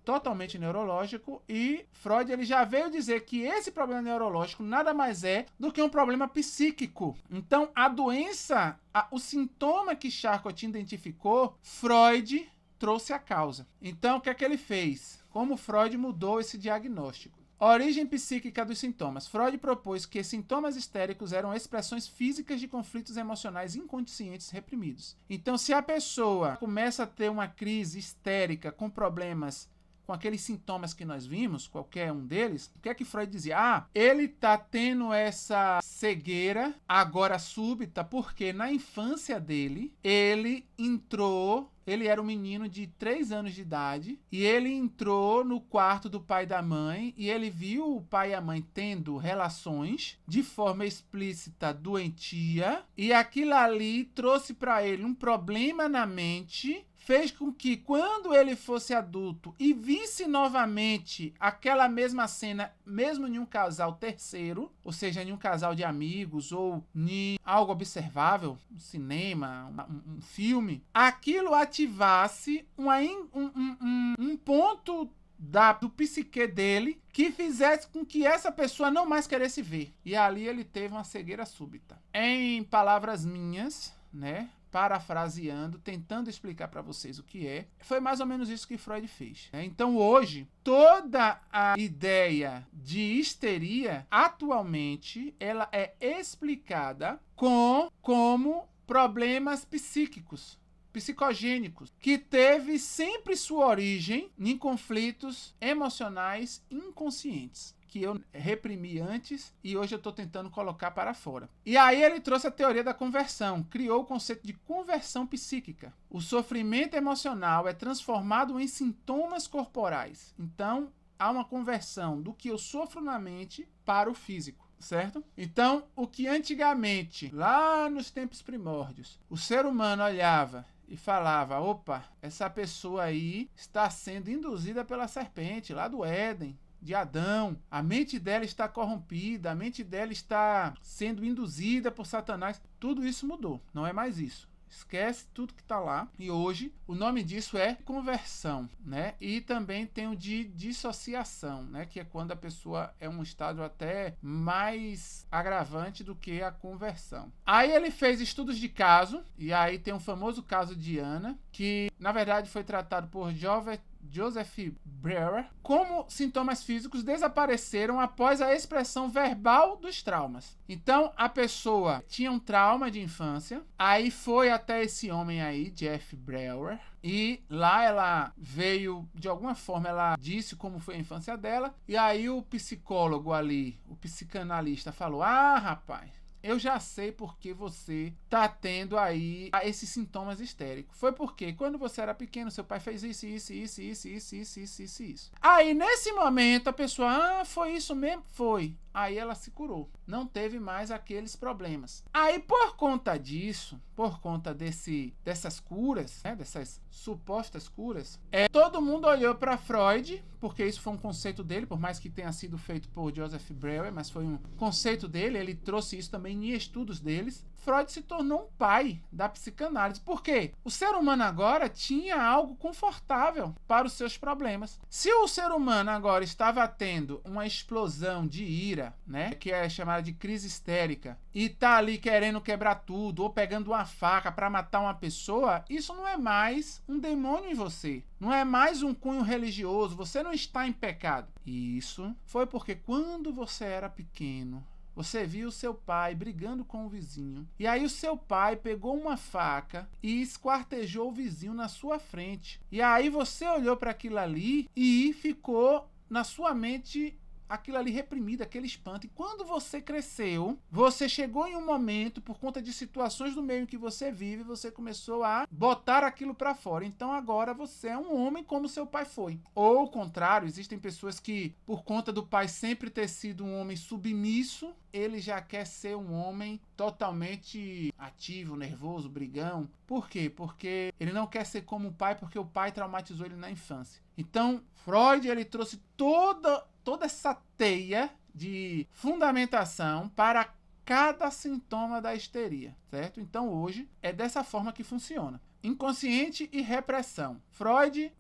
totalmente neurológico, e Freud ele já veio dizer que esse problema neurológico nada mais é do que um problema psíquico. Então, a doença, o sintoma que Charcot identificou, Freud trouxe a causa. Então, o que é que ele fez? Como Freud mudou esse diagnóstico? Origem psíquica dos sintomas. Freud propôs que sintomas histéricos eram expressões físicas de conflitos emocionais inconscientes reprimidos. Então, se a pessoa começa a ter uma crise histérica com problemas, com aqueles sintomas que nós vimos, qualquer um deles, o que é que Freud dizia? Ele tá tendo essa cegueira agora súbita porque na infância dele, ele era um menino de 3 anos de idade e ele entrou no quarto do pai e da mãe e ele viu o pai e a mãe tendo relações de forma explícita doentia, e aquilo ali trouxe para ele um problema na mente, fez com que, quando ele fosse adulto e visse novamente aquela mesma cena, mesmo em um casal terceiro, ou seja, em um casal de amigos ou em algo observável, um cinema, um filme, aquilo ativasse um ponto do psique dele que fizesse com que essa pessoa não mais queresse ver. E ali ele teve uma cegueira súbita. Em palavras minhas, né? Parafraseando, tentando explicar para vocês o que é, foi mais ou menos isso que Freud fez. Então hoje, toda a ideia de histeria, atualmente, ela é explicada como problemas psíquicos, psicogênicos, que teve sempre sua origem em conflitos emocionais inconscientes, que eu reprimi antes e hoje eu estou tentando colocar para fora. E aí ele trouxe a teoria da conversão, criou o conceito de conversão psíquica. O sofrimento emocional é transformado em sintomas corporais. Então, há uma conversão do que eu sofro na mente para o físico, certo? Então, o que antigamente, lá nos tempos primórdios, o ser humano olhava e falava, opa, essa pessoa aí está sendo induzida pela serpente lá do Éden, de Adão, a mente dela está corrompida, a mente dela está sendo induzida por Satanás. Tudo isso mudou, não é mais isso. Esquece tudo que está lá. E hoje o nome disso é conversão, né? E também tem o de dissociação, né? Que é quando a pessoa é um estado até mais agravante do que a conversão. Aí ele fez estudos de caso, e aí tem um famoso caso de Ana, que na verdade foi tratado por Joseph Breuer, como sintomas físicos desapareceram após a expressão verbal dos traumas. Então, a pessoa tinha um trauma de infância, aí foi até esse homem aí, Jeff Breuer, e lá ela veio, de alguma forma, ela disse como foi a infância dela, e aí o psicólogo ali, o psicanalista falou, rapaz, eu já sei porque você tá tendo aí esses sintomas histéricos. Foi porque quando você era pequeno, seu pai fez isso. Aí, nesse momento, a pessoa, foi isso mesmo? Foi. Aí ela se curou. Não teve mais aqueles problemas. Aí, por conta disso, por conta dessas curas, né, dessas supostas curas, todo mundo olhou para Freud, porque isso foi um conceito dele, por mais que tenha sido feito por Joseph Breuer, mas foi um conceito dele, ele trouxe isso também em estudos deles. Freud se tornou um pai da psicanálise. Por quê? O ser humano agora tinha algo confortável para os seus problemas. Se o ser humano agora estava tendo uma explosão de ira, né, que é chamada de crise histérica, e tá ali querendo quebrar tudo, ou pegando uma faca para matar uma pessoa, isso não é mais um demônio em você. Não é mais um cunho religioso. Você não está em pecado. E isso foi porque quando você era pequeno, você viu o seu pai brigando com o vizinho. E aí o seu pai pegou uma faca e esquartejou o vizinho na sua frente. E aí você olhou para aquilo ali e ficou na sua mente aquilo ali reprimido, aquele espanto. E quando você cresceu, você chegou em um momento, por conta de situações do meio em que você vive, você começou a botar aquilo para fora. Então agora você é um homem como seu pai foi. Ou ao contrário, existem pessoas que, por conta do pai sempre ter sido um homem submisso, ele já quer ser um homem totalmente ativo, nervoso, brigão. Por quê? Porque ele não quer ser como o pai, porque o pai traumatizou ele na infância. Então, Freud, ele trouxe toda essa teia de fundamentação para cada sintoma da histeria, certo? Então, hoje, é dessa forma que funciona. Inconsciente e repressão. Freud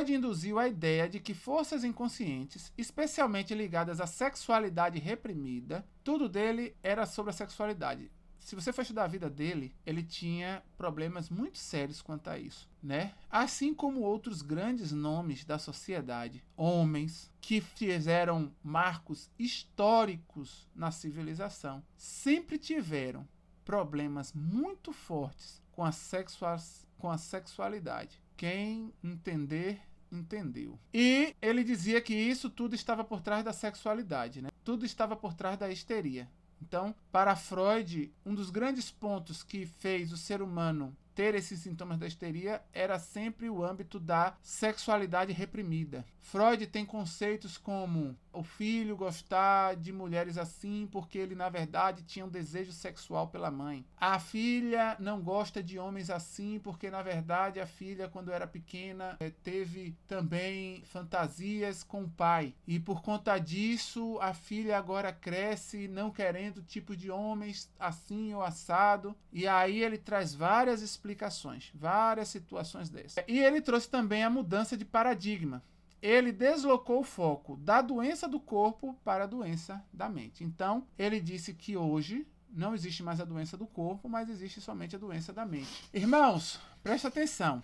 induziu a ideia de que forças inconscientes, especialmente ligadas à sexualidade reprimida, tudo dele era sobre a sexualidade. Se você for estudar a vida dele, ele tinha problemas muito sérios quanto a isso, né? Assim como outros grandes nomes da sociedade, homens que fizeram marcos históricos na civilização, sempre tiveram problemas muito fortes com a sexualidade. Quem entender, entendeu. E ele dizia que isso tudo estava por trás da sexualidade, né? Tudo estava por trás da histeria. Então, para Freud, um dos grandes pontos que fez o ser humano ter esses sintomas da histeria era sempre o âmbito da sexualidade reprimida. Freud tem conceitos como o filho gostar de mulheres assim porque ele, na verdade, tinha um desejo sexual pela mãe. A filha não gosta de homens assim porque, na verdade, a filha, quando era pequena, teve também fantasias com o pai. E por conta disso, a filha agora cresce não querendo tipo de homens assim ou assado. E aí ele traz várias explicações, várias situações dessas. E ele trouxe também a mudança de paradigma. Ele deslocou o foco da doença do corpo para a doença da mente. Então, ele disse que hoje não existe mais a doença do corpo, mas existe somente a doença da mente. Irmãos, presta atenção.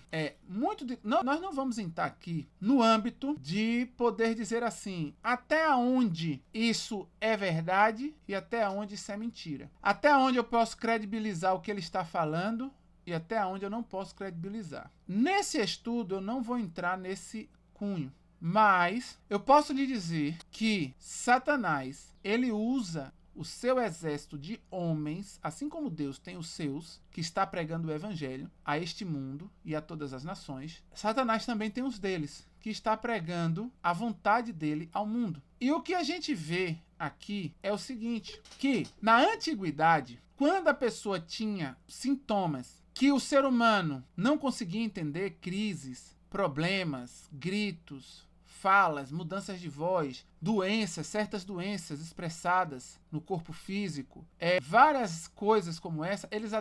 Nós não vamos entrar aqui no âmbito de poder dizer assim, até onde isso é verdade e até onde isso é mentira. Até onde eu posso credibilizar o que ele está falando e até onde eu não posso credibilizar. Nesse estudo, eu não vou entrar nesse cunho. Mas eu posso lhe dizer que Satanás, ele usa o seu exército de homens, assim como Deus tem os seus, que está pregando o evangelho a este mundo e a todas as nações. Satanás também tem os deles, que está pregando a vontade dele ao mundo. E o que a gente vê aqui é o seguinte, que na antiguidade, quando a pessoa tinha sintomas que o ser humano não conseguia entender, crises, problemas, gritos, falas, mudanças de voz, doenças, certas doenças expressadas no corpo físico, várias coisas como essa, eles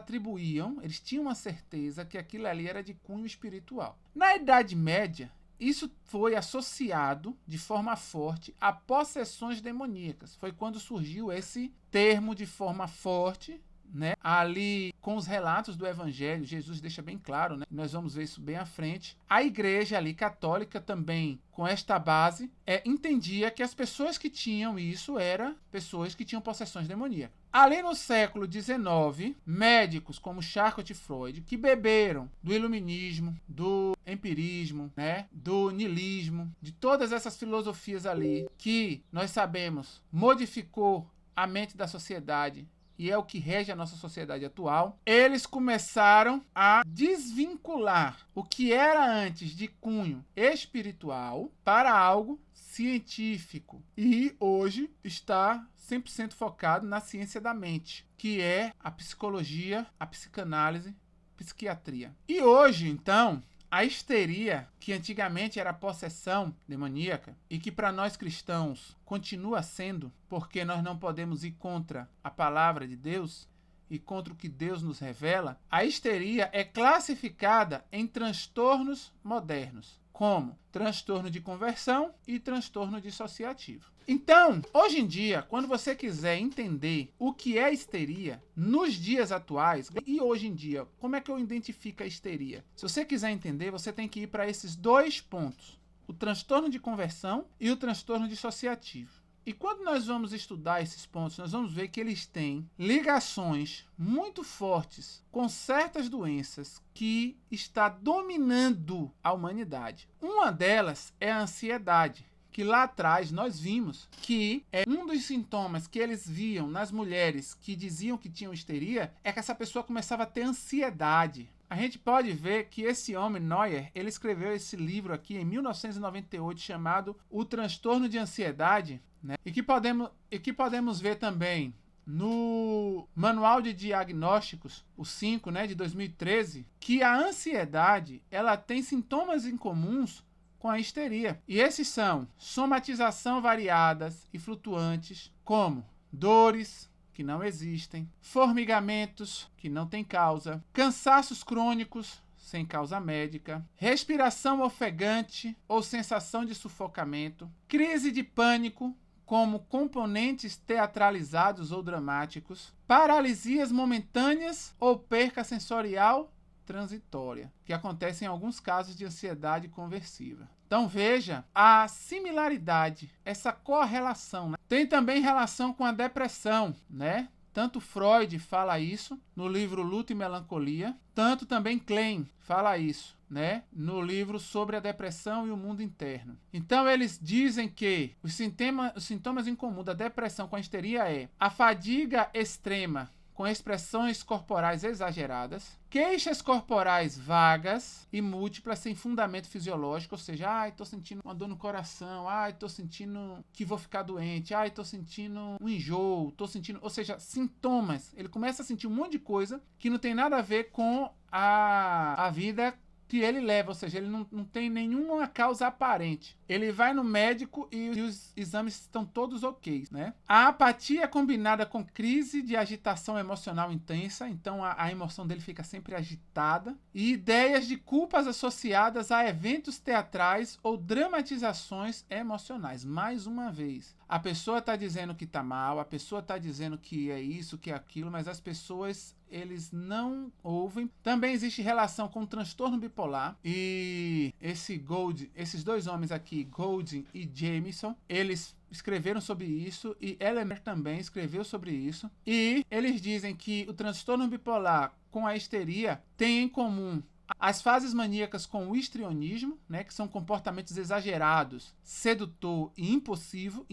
tinham uma certeza que aquilo ali era de cunho espiritual. Na Idade Média, isso foi associado de forma forte a possessões demoníacas. Foi quando surgiu esse termo de forma forte, né? Ali com os relatos do evangelho, Jesus deixa bem claro, né? Nós vamos ver isso bem à frente. A igreja ali católica também, com esta base, entendia que as pessoas que tinham isso eram pessoas que tinham possessões demoníacas. Ali no século XIX, médicos como Charcot e Freud, que beberam do iluminismo, do empirismo, né, do niilismo, de todas essas filosofias ali, que nós sabemos modificou a mente da sociedade, e é o que rege a nossa sociedade atual, eles começaram a desvincular o que era antes de cunho espiritual para algo científico. E hoje está 100% focado na ciência da mente, que é a psicologia, a psicanálise, psiquiatria. E hoje, então, a histeria, que antigamente era possessão demoníaca e que para nós cristãos continua sendo, porque nós não podemos ir contra a palavra de Deus e contra o que Deus nos revela, a histeria é classificada em transtornos modernos, como transtorno de conversão e transtorno dissociativo. Então, hoje em dia, quando você quiser entender o que é histeria nos dias atuais, e hoje em dia, como é que eu identifico a histeria? Se você quiser entender, você tem que ir para esses dois pontos, o transtorno de conversão e o transtorno dissociativo. E quando nós vamos estudar esses pontos, nós vamos ver que eles têm ligações muito fortes com certas doenças que está dominando a humanidade. Uma delas é a ansiedade, que lá atrás nós vimos que um dos sintomas que eles viam nas mulheres que diziam que tinham histeria é que essa pessoa começava a ter ansiedade. A gente pode ver que esse homem, Neuer, ele escreveu esse livro aqui em 1998 chamado O Transtorno de Ansiedade, né? E que podemos ver também no Manual de Diagnósticos, o 5, né, de 2013, que a ansiedade ela tem sintomas incomuns com a histeria. E esses são somatização variadas e flutuantes, como dores que não existem, formigamentos que não têm causa, cansaços crônicos sem causa médica, respiração ofegante ou sensação de sufocamento, crise de pânico, como componentes teatralizados ou dramáticos, paralisias momentâneas ou perca sensorial transitória, que acontece em alguns casos de ansiedade conversiva. Então veja a similaridade, essa correlação, né? Tem também relação com a depressão, né? Tanto Freud fala isso no livro Luto e Melancolia, tanto também Klein fala isso, né, no livro sobre a depressão e o mundo interno. Então eles dizem que os sintomas em comum da depressão com a histeria é a fadiga extrema com expressões corporais exageradas, queixas corporais vagas e múltiplas sem fundamento fisiológico, ou seja, ai, tô sentindo uma dor no coração, ai, tô sentindo que vou ficar doente, ai, tô sentindo um enjoo, tô sentindo, ou seja, sintomas. Ele começa a sentir um monte de coisa que não tem nada a ver com a vida que ele leva, ou seja, ele não tem nenhuma causa aparente. Ele vai no médico e os exames estão todos ok, né? A apatia é combinada com crise de agitação emocional intensa, então a emoção dele fica sempre agitada, e ideias de culpas associadas a eventos teatrais ou dramatizações emocionais. Mais uma vez, a pessoa está dizendo que está mal, a pessoa está dizendo que é isso, que é aquilo, mas as pessoas, eles não ouvem. Também existe relação com o transtorno bipolar, e esses dois homens aqui, Goldin e Jameson, eles escreveram sobre isso, e Elmer também escreveu sobre isso, e eles dizem que o transtorno bipolar com a histeria tem em comum as fases maníacas com o histrionismo, né, que são comportamentos exagerados, sedutor e impulsivo,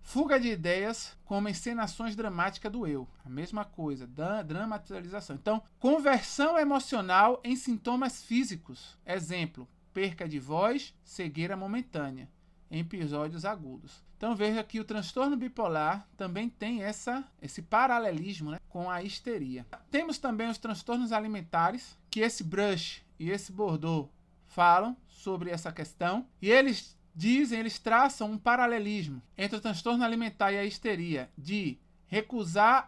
fuga de ideias como encenações dramáticas do eu. A mesma coisa, dramatização. Então, conversão emocional em sintomas físicos. Exemplo, perca de voz, cegueira momentânea, em episódios agudos. Então veja que o transtorno bipolar também tem esse paralelismo, né, com a histeria. Temos também os transtornos alimentares, que esse Brush e esse Bordeaux falam sobre essa questão, e eles traçam um paralelismo entre o transtorno alimentar e a histeria, de recusa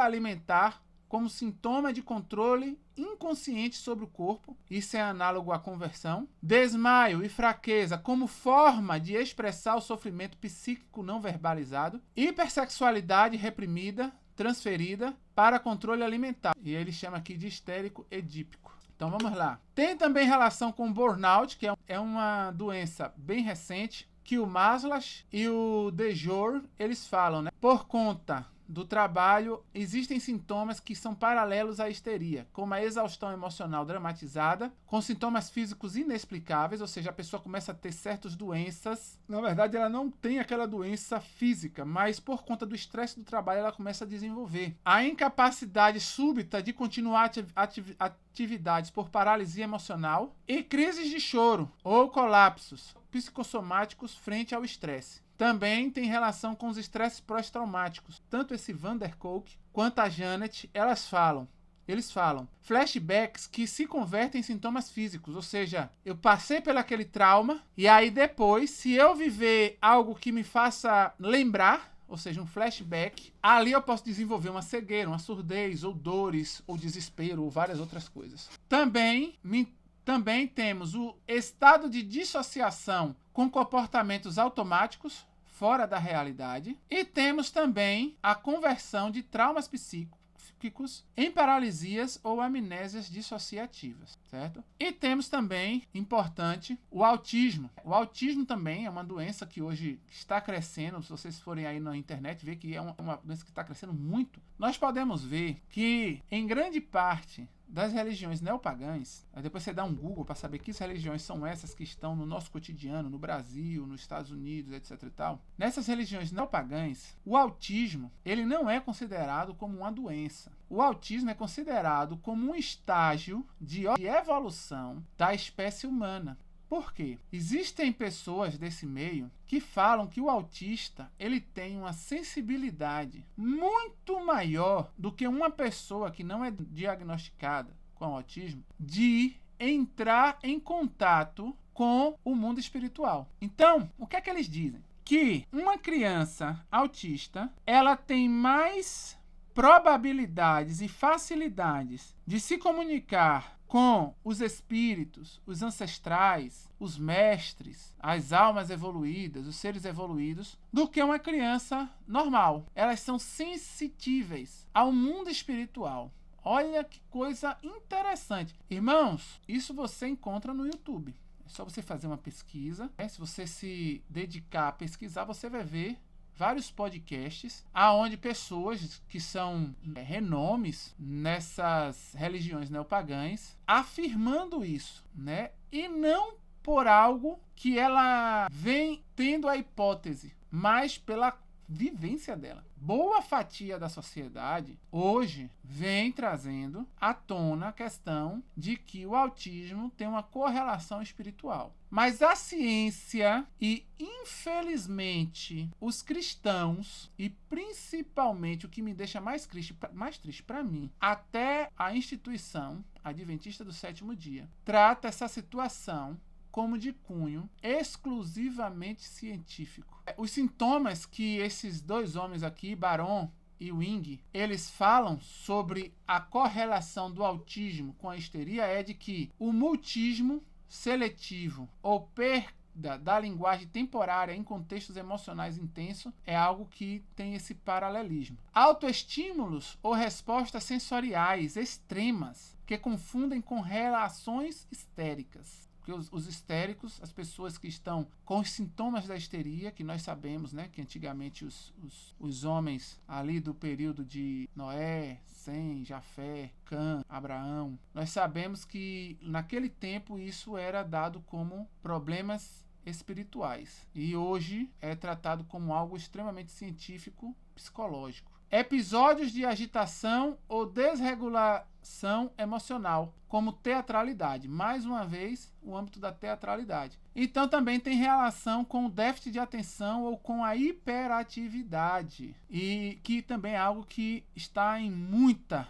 alimentar como sintoma de controle inconsciente sobre o corpo, isso é análogo à conversão. Desmaio e fraqueza como forma de expressar o sofrimento psíquico não verbalizado. Hipersexualidade reprimida, transferida para controle alimentar, e ele chama aqui de histérico edípico. Então vamos lá. Tem também relação com burnout, que é uma doença bem recente, que o Maslow e o Dejour, eles falam, né? Por conta do trabalho, existem sintomas que são paralelos à histeria, como a exaustão emocional dramatizada, com sintomas físicos inexplicáveis, ou seja, a pessoa começa a ter certas doenças. Na verdade, ela não tem aquela doença física, mas por conta do estresse do trabalho, ela começa a desenvolver. A incapacidade súbita de continuar atividades por paralisia emocional e crises de choro ou colapsos psicossomáticos frente ao estresse. Também tem relação com os estresses pós-traumáticos. Tanto esse Van der Kolk quanto a Janet, eles falam flashbacks que se convertem em sintomas físicos, ou seja, eu passei por aquele trauma e aí depois, se eu viver algo que me faça lembrar, ou seja, um flashback, ali eu posso desenvolver uma cegueira, uma surdez, ou dores, ou desespero, ou várias outras coisas. Também temos o estado de dissociação com comportamentos automáticos, fora da realidade. E temos também a conversão de traumas psíquicos em paralisias ou amnésias dissociativas, certo? E temos também, importante, o autismo. O autismo também é uma doença que hoje está crescendo. Se vocês forem aí na internet, ver que é uma doença que está crescendo muito. Nós podemos ver que, em grande parte das religiões neopagãs, aí depois você dá um Google para saber que religiões são essas que estão no nosso cotidiano, no Brasil, nos Estados Unidos, etc e tal. Nessas religiões neopagãs, o autismo, ele não é considerado como uma doença. O autismo é considerado como um estágio de evolução da espécie humana. Por quê? Existem pessoas desse meio que falam que o autista, ele tem uma sensibilidade muito maior do que uma pessoa que não é diagnosticada com autismo, de entrar em contato com o mundo espiritual. Então, o que é que eles dizem? Que uma criança autista, ela tem mais probabilidades e facilidades de se comunicar com os espíritos, os ancestrais, os mestres, as almas evoluídas, os seres evoluídos, do que uma criança normal. Elas são sensitíveis ao mundo espiritual. Olha que coisa interessante. Irmãos, isso você encontra no YouTube. É só você fazer uma pesquisa. Se você se dedicar a pesquisar, você vai ver vários podcasts aonde pessoas que são renomes nessas religiões neopagãs afirmando isso, né? E não por algo que ela vem tendo a hipótese, mas pela vivência dela. Boa fatia da sociedade hoje vem trazendo à tona a questão de que o autismo tem uma correlação espiritual. Mas a ciência e, infelizmente, os cristãos, e principalmente o que me deixa mais triste para mim, até a instituição Adventista do Sétimo Dia, trata essa situação como de cunho exclusivamente científico. Os sintomas que esses dois homens aqui, Baron e Wing, eles falam sobre a correlação do autismo com a histeria é de que o mutismo seletivo ou perda da linguagem temporária em contextos emocionais intensos é algo que tem esse paralelismo. Autoestímulos ou respostas sensoriais extremas que confundem com relações histéricas. Porque os histéricos, as pessoas que estão com os sintomas da histeria, que nós sabemos, né, que antigamente os homens ali do período de Noé, Sem, Jafé, Cã, Abraão, nós sabemos que naquele tempo isso era dado como problemas espirituais. E hoje é tratado como algo extremamente científico, psicológico. Episódios de agitação ou desregulação emocional, como teatralidade. Mais uma vez, o âmbito da teatralidade. Então também tem relação com o déficit de atenção ou com a hiperatividade. E que também é algo que está em muita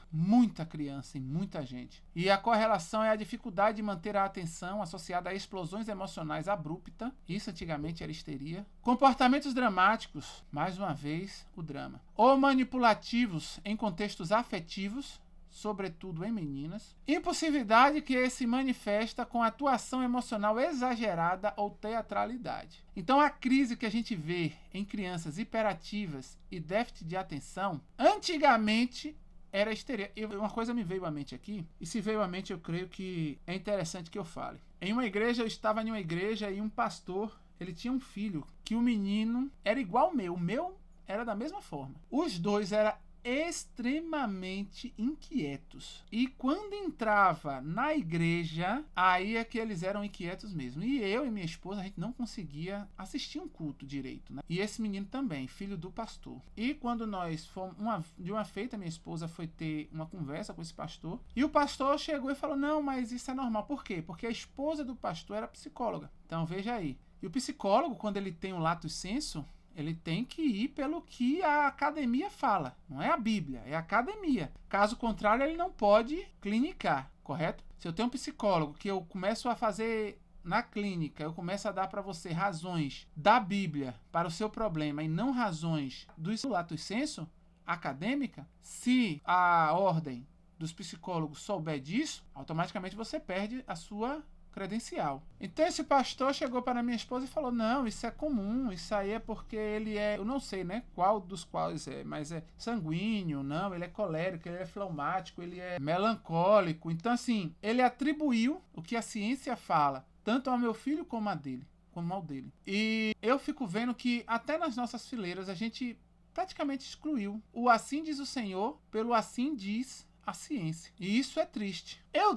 criança, em muita gente. E a correlação é a dificuldade de manter a atenção associada a explosões emocionais abruptas. Isso antigamente era histeria. Comportamentos dramáticos, mais uma vez, o drama. Ou manipulativos em contextos afetivos, sobretudo em meninas. Impulsividade que se manifesta com atuação emocional exagerada ou teatralidade. Então a crise que a gente vê em crianças hiperativas e déficit de atenção, antigamente era histeria. E uma coisa me veio à mente aqui, e se veio à mente eu creio que é interessante que eu fale. Eu estava em uma igreja e um pastor, ele tinha um filho, que o menino era igual o meu era da mesma forma. Os dois eram extremamente inquietos. E quando entrava na igreja, aí é que eles eram inquietos mesmo. E eu e minha esposa, a gente não conseguia assistir um culto direito, né? E esse menino também, filho do pastor. E quando nós fomos, de uma feita, minha esposa foi ter uma conversa com esse pastor, e o pastor chegou e falou, não, mas isso é normal. Por quê? Porque a esposa do pastor era psicóloga. Então veja aí. E o psicólogo, quando ele tem um lato sensu, ele tem que ir pelo que a academia fala. Não é a Bíblia, é a academia. Caso contrário, ele não pode clinicar, correto? Se eu tenho um psicólogo que eu começo a fazer na clínica, eu começo a dar para você razões da Bíblia para o seu problema e não razões do lato sensu acadêmica, se a ordem dos psicólogos souber disso, automaticamente você perde a sua credencial. Então esse pastor chegou para minha esposa e falou, não, isso é comum, isso aí é porque ele é, eu não sei, né, qual dos quais é, mas é sanguíneo, não, ele é colérico, ele é fleumático, ele é melancólico. Então assim, ele atribuiu o que a ciência fala, tanto ao meu filho como ao dele. E eu fico vendo que até nas nossas fileiras a gente praticamente excluiu o assim diz o Senhor pelo assim diz a ciência. E isso é triste. Eu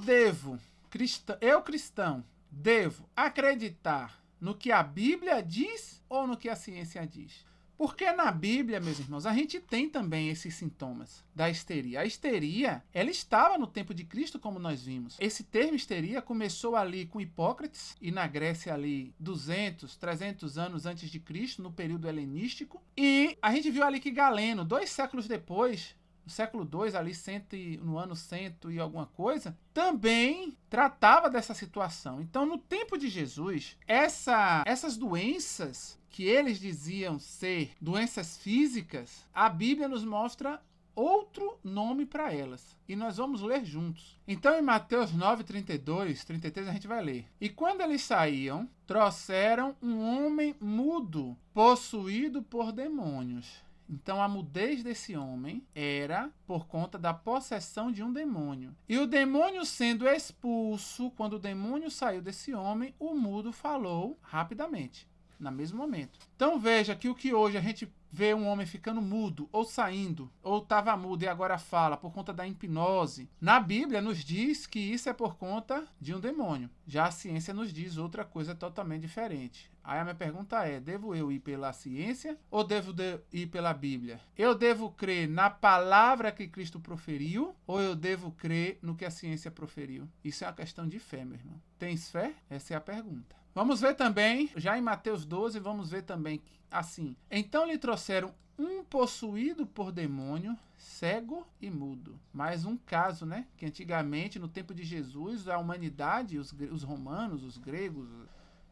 cristão, devo acreditar no que a Bíblia diz ou no que a ciência diz? Porque na Bíblia, meus irmãos, a gente tem também esses sintomas da histeria. A histeria, ela estava no tempo de Cristo, como nós vimos. Esse termo histeria começou ali com Hipócrates, e na Grécia ali 200, 300 anos antes de Cristo, no período helenístico. E a gente viu ali que Galeno, 2 séculos depois, no século II, ali no ano 100 e alguma coisa, também tratava dessa situação. Então, no tempo de Jesus, essas doenças que eles diziam ser doenças físicas, a Bíblia nos mostra outro nome para elas. E nós vamos ler juntos. Então, em Mateus 9, 32, 33, a gente vai ler. E quando eles saíam, trouxeram um homem mudo, possuído por demônios. Então a mudez desse homem era por conta da possessão de um demônio. E o demônio sendo expulso, quando o demônio saiu desse homem, o mudo falou rapidamente. no mesmo momento. Então veja que o que hoje a gente vê um homem ficando mudo, ou saindo, ou estava mudo e agora fala por conta da hipnose, na Bíblia nos diz que isso é por conta de um demônio. Já a ciência nos diz outra coisa totalmente diferente. Aí a minha pergunta é, devo eu ir pela ciência ou devo ir pela Bíblia? Eu devo crer na palavra que Cristo proferiu ou eu devo crer no que a ciência proferiu? Isso é uma questão de fé, meu irmão. Tens fé? Essa é a pergunta. Vamos ver também, já em Mateus 12, vamos ver também assim. Então lhe trouxeram um possuído por demônio, cego e mudo. Mais um caso, né? Que antigamente, no tempo de Jesus, a humanidade, os romanos, os gregos,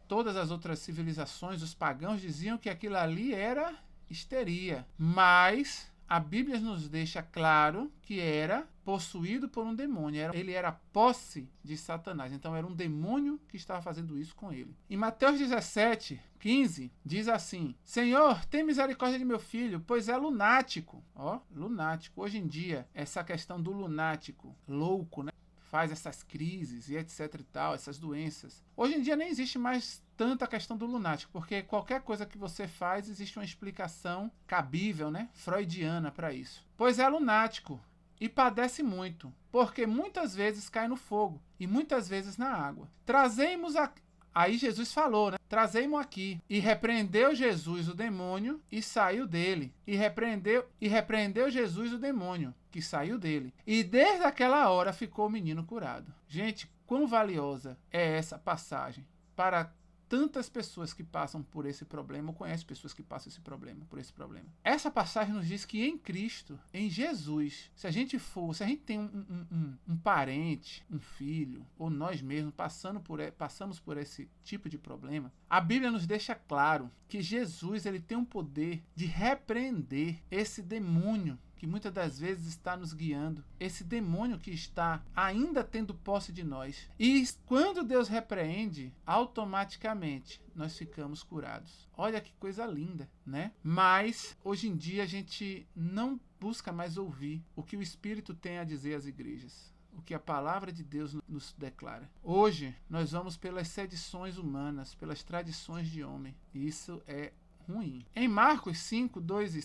todas as outras civilizações, os pagãos diziam que aquilo ali era histeria. Mas a Bíblia nos deixa claro que era possuído por um demônio. Ele era posse de Satanás. Então era um demônio que estava fazendo isso com ele. Em Mateus 17, 15, diz assim: Senhor, tem misericórdia de meu filho, pois é lunático. Ó, lunático. Hoje em dia, essa questão do lunático, louco, né? Faz essas crises e etc e tal, essas doenças. Hoje em dia nem existe mais tanta questão do lunático, porque qualquer coisa que você faz, existe uma explicação cabível, né? Freudiana para isso. Pois é lunático e padece muito, porque muitas vezes cai no fogo e muitas vezes na água. Trazemos a... Aí Jesus falou, né? Trazei-mo aqui. E repreendeu Jesus o demônio e saiu dele. E repreendeu Jesus o demônio que saiu dele. E desde aquela hora ficou o menino curado. Gente, quão valiosa é essa passagem para tantas pessoas que passam por esse problema, ou conhecem pessoas que passam por esse problema. Essa passagem nos diz que em Cristo, em Jesus, se a gente tem um parente, um filho, ou nós mesmos passamos por esse tipo de problema, a Bíblia nos deixa claro que Jesus ele tem um poder de repreender esse demônio que muitas das vezes está nos guiando, esse demônio que está ainda tendo posse de nós. E quando Deus repreende, automaticamente nós ficamos curados. Olha que coisa linda, né? Mas hoje em dia a gente não busca mais ouvir o que o Espírito tem a dizer às igrejas, o que a palavra de Deus nos declara. Hoje nós vamos pelas sedições humanas, pelas tradições de homem. E isso é ruim. Em Marcos 5, 2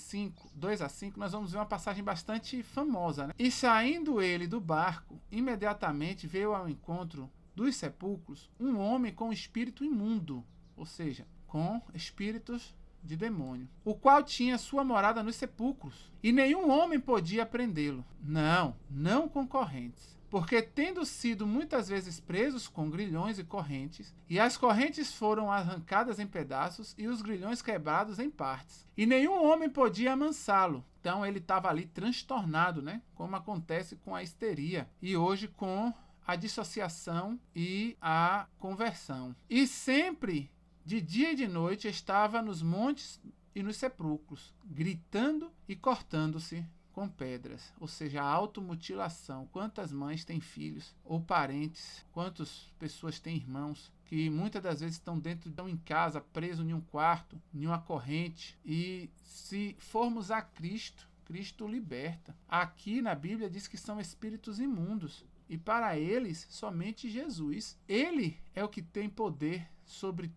a 5, nós vamos ver uma passagem bastante famosa, né? E saindo ele do barco, imediatamente veio ao encontro dos sepulcros um homem com espírito imundo, ou seja, com espíritos de demônio, o qual tinha sua morada nos sepulcros, e nenhum homem podia prendê-lo. Não concorrentes. Porque tendo sido muitas vezes presos com grilhões e correntes, e as correntes foram arrancadas em pedaços e os grilhões quebrados em partes, e nenhum homem podia amansá-lo. Então ele estava ali transtornado, né? Como acontece com a histeria e hoje com a dissociação e a conversão. E sempre, de dia e de noite, estava nos montes e nos sepulcros, gritando e cortando-se com pedras, ou seja, a automutilação. Quantas mães têm filhos ou parentes, quantas pessoas têm irmãos que muitas das vezes estão em casa, presos em um quarto, em uma corrente. E se formos a Cristo, Cristo liberta. Aqui na Bíblia diz que são espíritos imundos, e para eles somente Jesus. Ele é o que tem poder sobre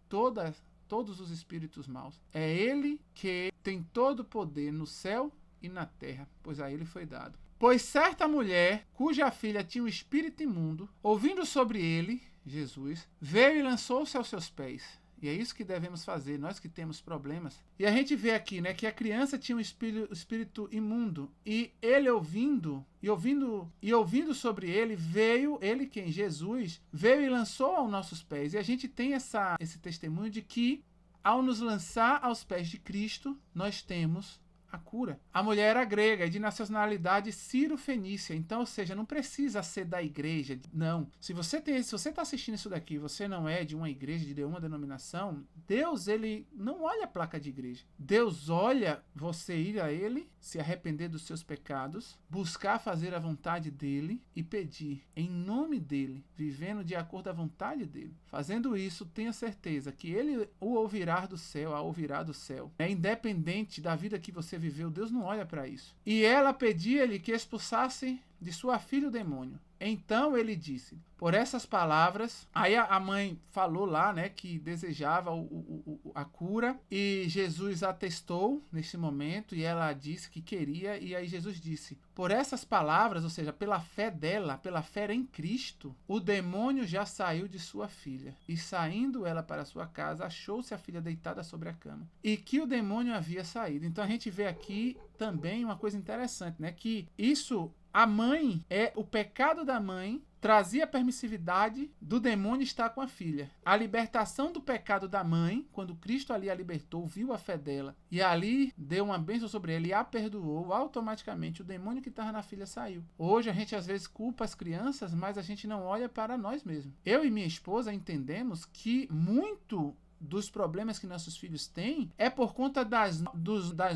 todos os espíritos maus. É ele que tem todo o poder no céu e na terra, pois a ele foi dado. Pois certa mulher, cuja filha tinha um espírito imundo, ouvindo sobre ele, Jesus, veio e lançou-se aos seus pés. E é isso que devemos fazer, nós que temos problemas. E a gente vê aqui, né, que a criança tinha um espírito imundo, e ele ouvindo sobre ele, quem? Jesus, veio e lançou aos nossos pés. E a gente tem esse testemunho de que, ao nos lançar aos pés de Cristo, nós temos a cura. A mulher era grega e de nacionalidade sírio-fenícia, então, ou seja, não precisa ser da igreja, não. Se você está assistindo isso daqui, você não é de uma igreja, de nenhuma denominação, Deus, ele não olha a placa de igreja. Deus olha você ir a ele, se arrepender dos seus pecados, buscar fazer a vontade dele e pedir em nome dele, vivendo de acordo à vontade dele. Fazendo isso, tenha certeza que ele o ouvirá do céu, a ouvirá do céu. É independente da vida que você viveu, Deus não olha para isso. E ela pedia-lhe que expulsasse de sua filha o demônio. Então ele disse, por essas palavras, aí a mãe falou lá, né, que desejava a cura, e Jesus atestou nesse momento, e ela disse que queria, e aí Jesus disse, por essas palavras, ou seja, pela fé dela, pela fé em Cristo, o demônio já saiu de sua filha, e saindo ela para sua casa, achou-se a filha deitada sobre a cama, e que o demônio havia saído. Então a gente vê aqui também uma coisa interessante, né, que isso... A mãe, o pecado da mãe trazia a permissividade do demônio estar com a filha. A libertação do pecado da mãe, quando Cristo ali a libertou, viu a fé dela e ali deu uma bênção sobre ela e a perdoou, automaticamente o demônio que estava na filha saiu. Hoje a gente às vezes culpa as crianças, mas a gente não olha para nós mesmos. Eu e minha esposa entendemos que muito dos problemas que nossos filhos têm é por conta das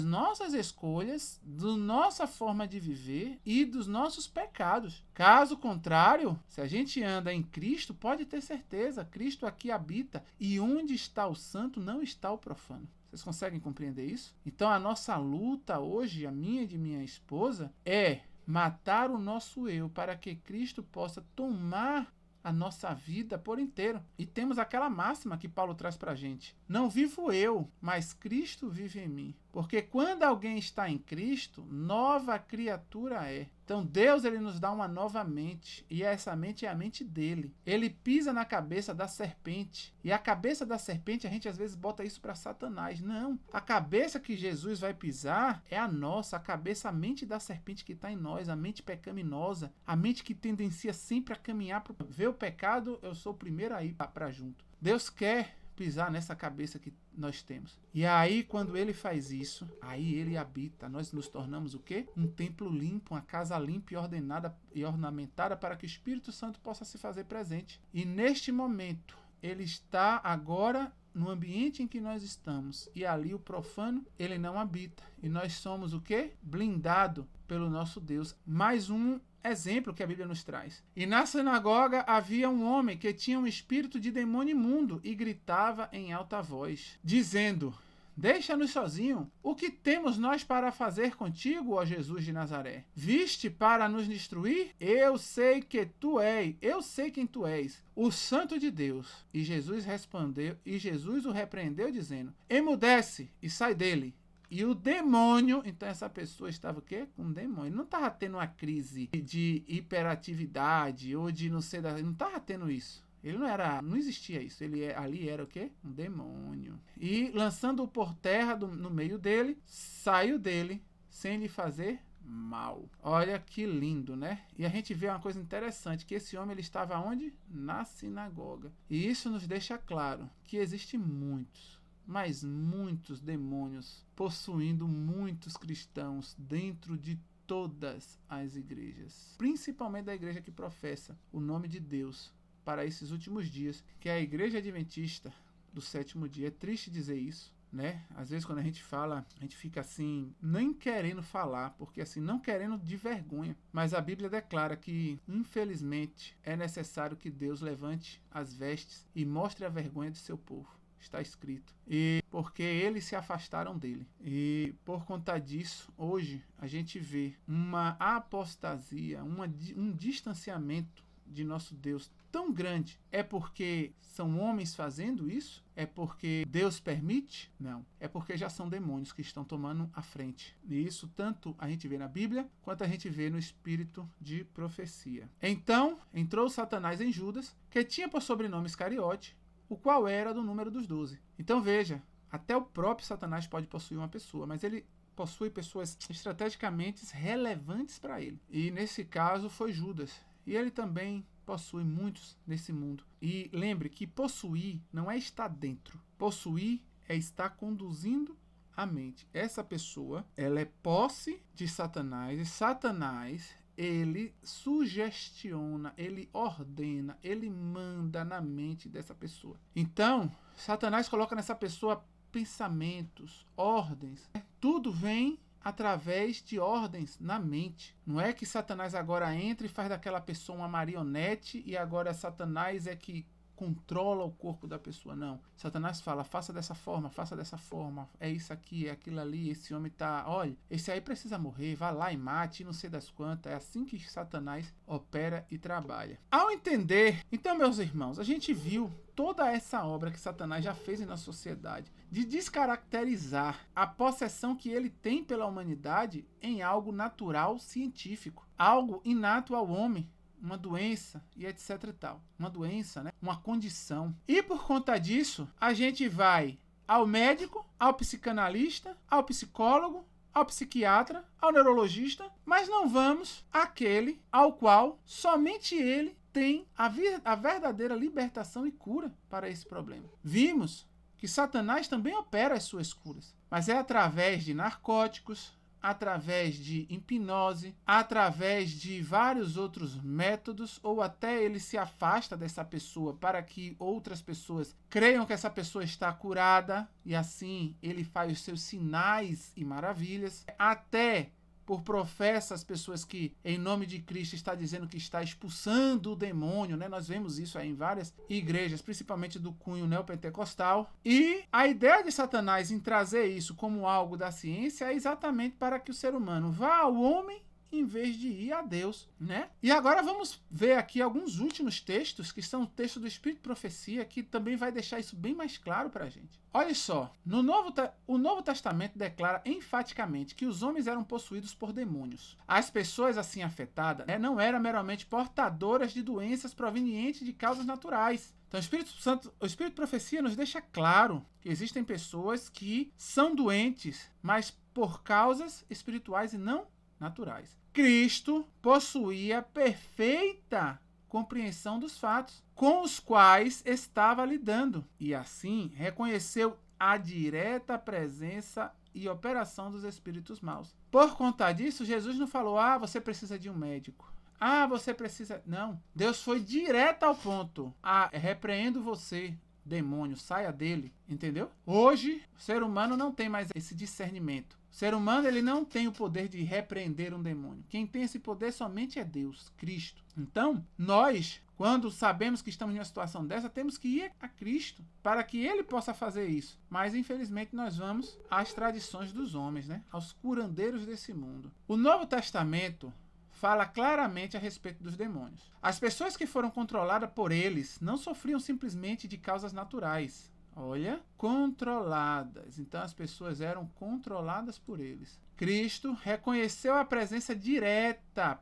nossas escolhas, da nossa forma de viver e dos nossos pecados. Caso contrário, se a gente anda em Cristo, pode ter certeza, Cristo aqui habita, e onde está o santo não está o profano. Vocês conseguem compreender isso? Então a nossa luta hoje, a minha e de minha esposa, é matar o nosso eu para que Cristo possa tomar a nossa vida por inteiro. E temos aquela máxima que Paulo traz para a gente. Não vivo eu, mas Cristo vive em mim. Porque quando alguém está em Cristo, nova criatura é. Então Deus ele nos dá uma nova mente. E essa mente é a mente dele. Ele pisa na cabeça da serpente. E a cabeça da serpente, a gente às vezes bota isso para Satanás. Não. A cabeça que Jesus vai pisar é a nossa. A cabeça, a mente da serpente que está em nós. A mente pecaminosa. A mente que tendencia sempre a caminhar para ver o pecado. Eu sou o primeiro a ir para junto. Deus quer pisar nessa cabeça que nós temos. E aí, quando ele faz isso, aí ele habita. Nós nos tornamos o quê? Um templo limpo, uma casa limpa e ordenada e ornamentada para que o Espírito Santo possa se fazer presente. E neste momento, ele está agora no ambiente em que nós estamos. E ali o profano, ele não habita. E nós somos o quê? Blindado pelo nosso Deus. Mais um exemplo que a Bíblia nos traz. E na sinagoga havia um homem que tinha um espírito de demônio imundo e gritava em alta voz, dizendo: deixa-nos sozinho. O que temos nós para fazer contigo, ó Jesus de Nazaré? Viste para nos destruir? Eu sei que tu és, eu sei quem tu és, o Santo de Deus. E Jesus respondeu, e Jesus o repreendeu, dizendo: emudece e sai dele. E o demônio, então essa pessoa estava o quê? Com um demônio. Ele não estava tendo uma crise de hiperatividade ou de não sei, ele não estava tendo isso. Ele não existia isso. Ali era o quê? Um demônio. E lançando-o por terra no meio dele, saiu dele sem lhe fazer mal. Olha que lindo, né? E a gente vê uma coisa interessante, que esse homem ele estava onde? Na sinagoga. E isso nos deixa claro que existem muitos, mas muitos demônios possuindo muitos cristãos dentro de todas as igrejas, principalmente da igreja que professa o nome de Deus para esses últimos dias, que é a igreja adventista do sétimo dia. É triste dizer isso, né? Às vezes quando a gente fala, a gente fica assim, nem querendo falar, porque assim, não querendo de vergonha, mas a Bíblia declara que, infelizmente, é necessário que Deus levante as vestes e mostre a vergonha de seu povo. Está escrito. E porque eles se afastaram dele. E por conta disso, hoje a gente vê uma apostasia, um distanciamento de nosso Deus tão grande. É porque são homens fazendo isso? É porque Deus permite? Não. É porque já são demônios que estão tomando a frente. E isso tanto a gente vê na Bíblia, quanto a gente vê no espírito de profecia. Então, entrou Satanás em Judas, que tinha por sobrenome Iscariote, o qual era do número dos 12. Então veja, até o próprio Satanás pode possuir uma pessoa, mas ele possui pessoas estrategicamente relevantes para ele. E nesse caso foi Judas. E ele também possui muitos nesse mundo. E lembre que possuir não é estar dentro. Possuir é estar conduzindo a mente. Essa pessoa, ela é posse de Satanás, e Satanás, ele sugestiona, ele ordena, ele manda na mente dessa pessoa. Então, Satanás coloca nessa pessoa pensamentos, ordens. Tudo vem através de ordens na mente. Não é que Satanás agora entra e faz daquela pessoa uma marionete e agora Satanás é que controla o corpo da pessoa, não. Satanás fala, faça dessa forma, é isso aqui, é aquilo ali, esse homem tá, olha, esse aí precisa morrer, vá lá e mate, não sei das quantas. É assim que Satanás opera e trabalha. Ao entender, então, meus irmãos, a gente viu toda essa obra que Satanás já fez na sociedade, de descaracterizar a possessão que ele tem pela humanidade em algo natural, científico, algo inato ao homem, uma doença e etc e tal. Uma doença, né? Uma condição. E por conta disso, a gente vai ao médico, ao psicanalista, ao psicólogo, ao psiquiatra, ao neurologista, mas não vamos àquele ao qual somente ele tem a verdadeira libertação e cura para esse problema. Vimos que Satanás também opera as suas curas, mas é através de narcóticos, através de hipnose, através de vários outros métodos, ou até ele se afasta dessa pessoa para que outras pessoas creiam que essa pessoa está curada, e assim ele faz os seus sinais e maravilhas, até por professa as pessoas que, em nome de Cristo, está dizendo que está expulsando o demônio, né? Nós vemos isso aí em várias igrejas, principalmente do cunho neopentecostal. E a ideia de Satanás em trazer isso como algo da ciência é exatamente para que o ser humano vá ao homem em vez de ir a Deus, né? E agora vamos ver aqui alguns últimos textos, que são o texto do Espírito de Profecia, que também vai deixar isso bem mais claro para a gente. Olha só, o Novo Testamento declara enfaticamente que os homens eram possuídos por demônios. As pessoas assim afetadas, né, não eram meramente portadoras de doenças provenientes de causas naturais. Então, o Espírito de Profecia nos deixa claro que existem pessoas que são doentes, mas por causas espirituais e não naturais. Cristo possuía perfeita compreensão dos fatos com os quais estava lidando, e assim reconheceu a direta presença e operação dos espíritos maus. Por conta disso, Jesus não falou, você precisa de um médico. Você precisa... Não. Deus foi direto ao ponto. Repreendo você, demônio, saia dele. Entendeu? Hoje, o ser humano não tem mais esse discernimento. O ser humano, ele não tem o poder de repreender um demônio. Quem tem esse poder somente é Deus, Cristo. Então, nós, quando sabemos que estamos em uma situação dessa, temos que ir a Cristo para que ele possa fazer isso. Mas, infelizmente, nós vamos às tradições dos homens, né? Aos curandeiros desse mundo. O Novo Testamento fala claramente a respeito dos demônios. As pessoas que foram controladas por eles não sofriam simplesmente de causas naturais. Olha, controladas. Então as pessoas eram controladas por eles. Cristo reconheceu a presença direta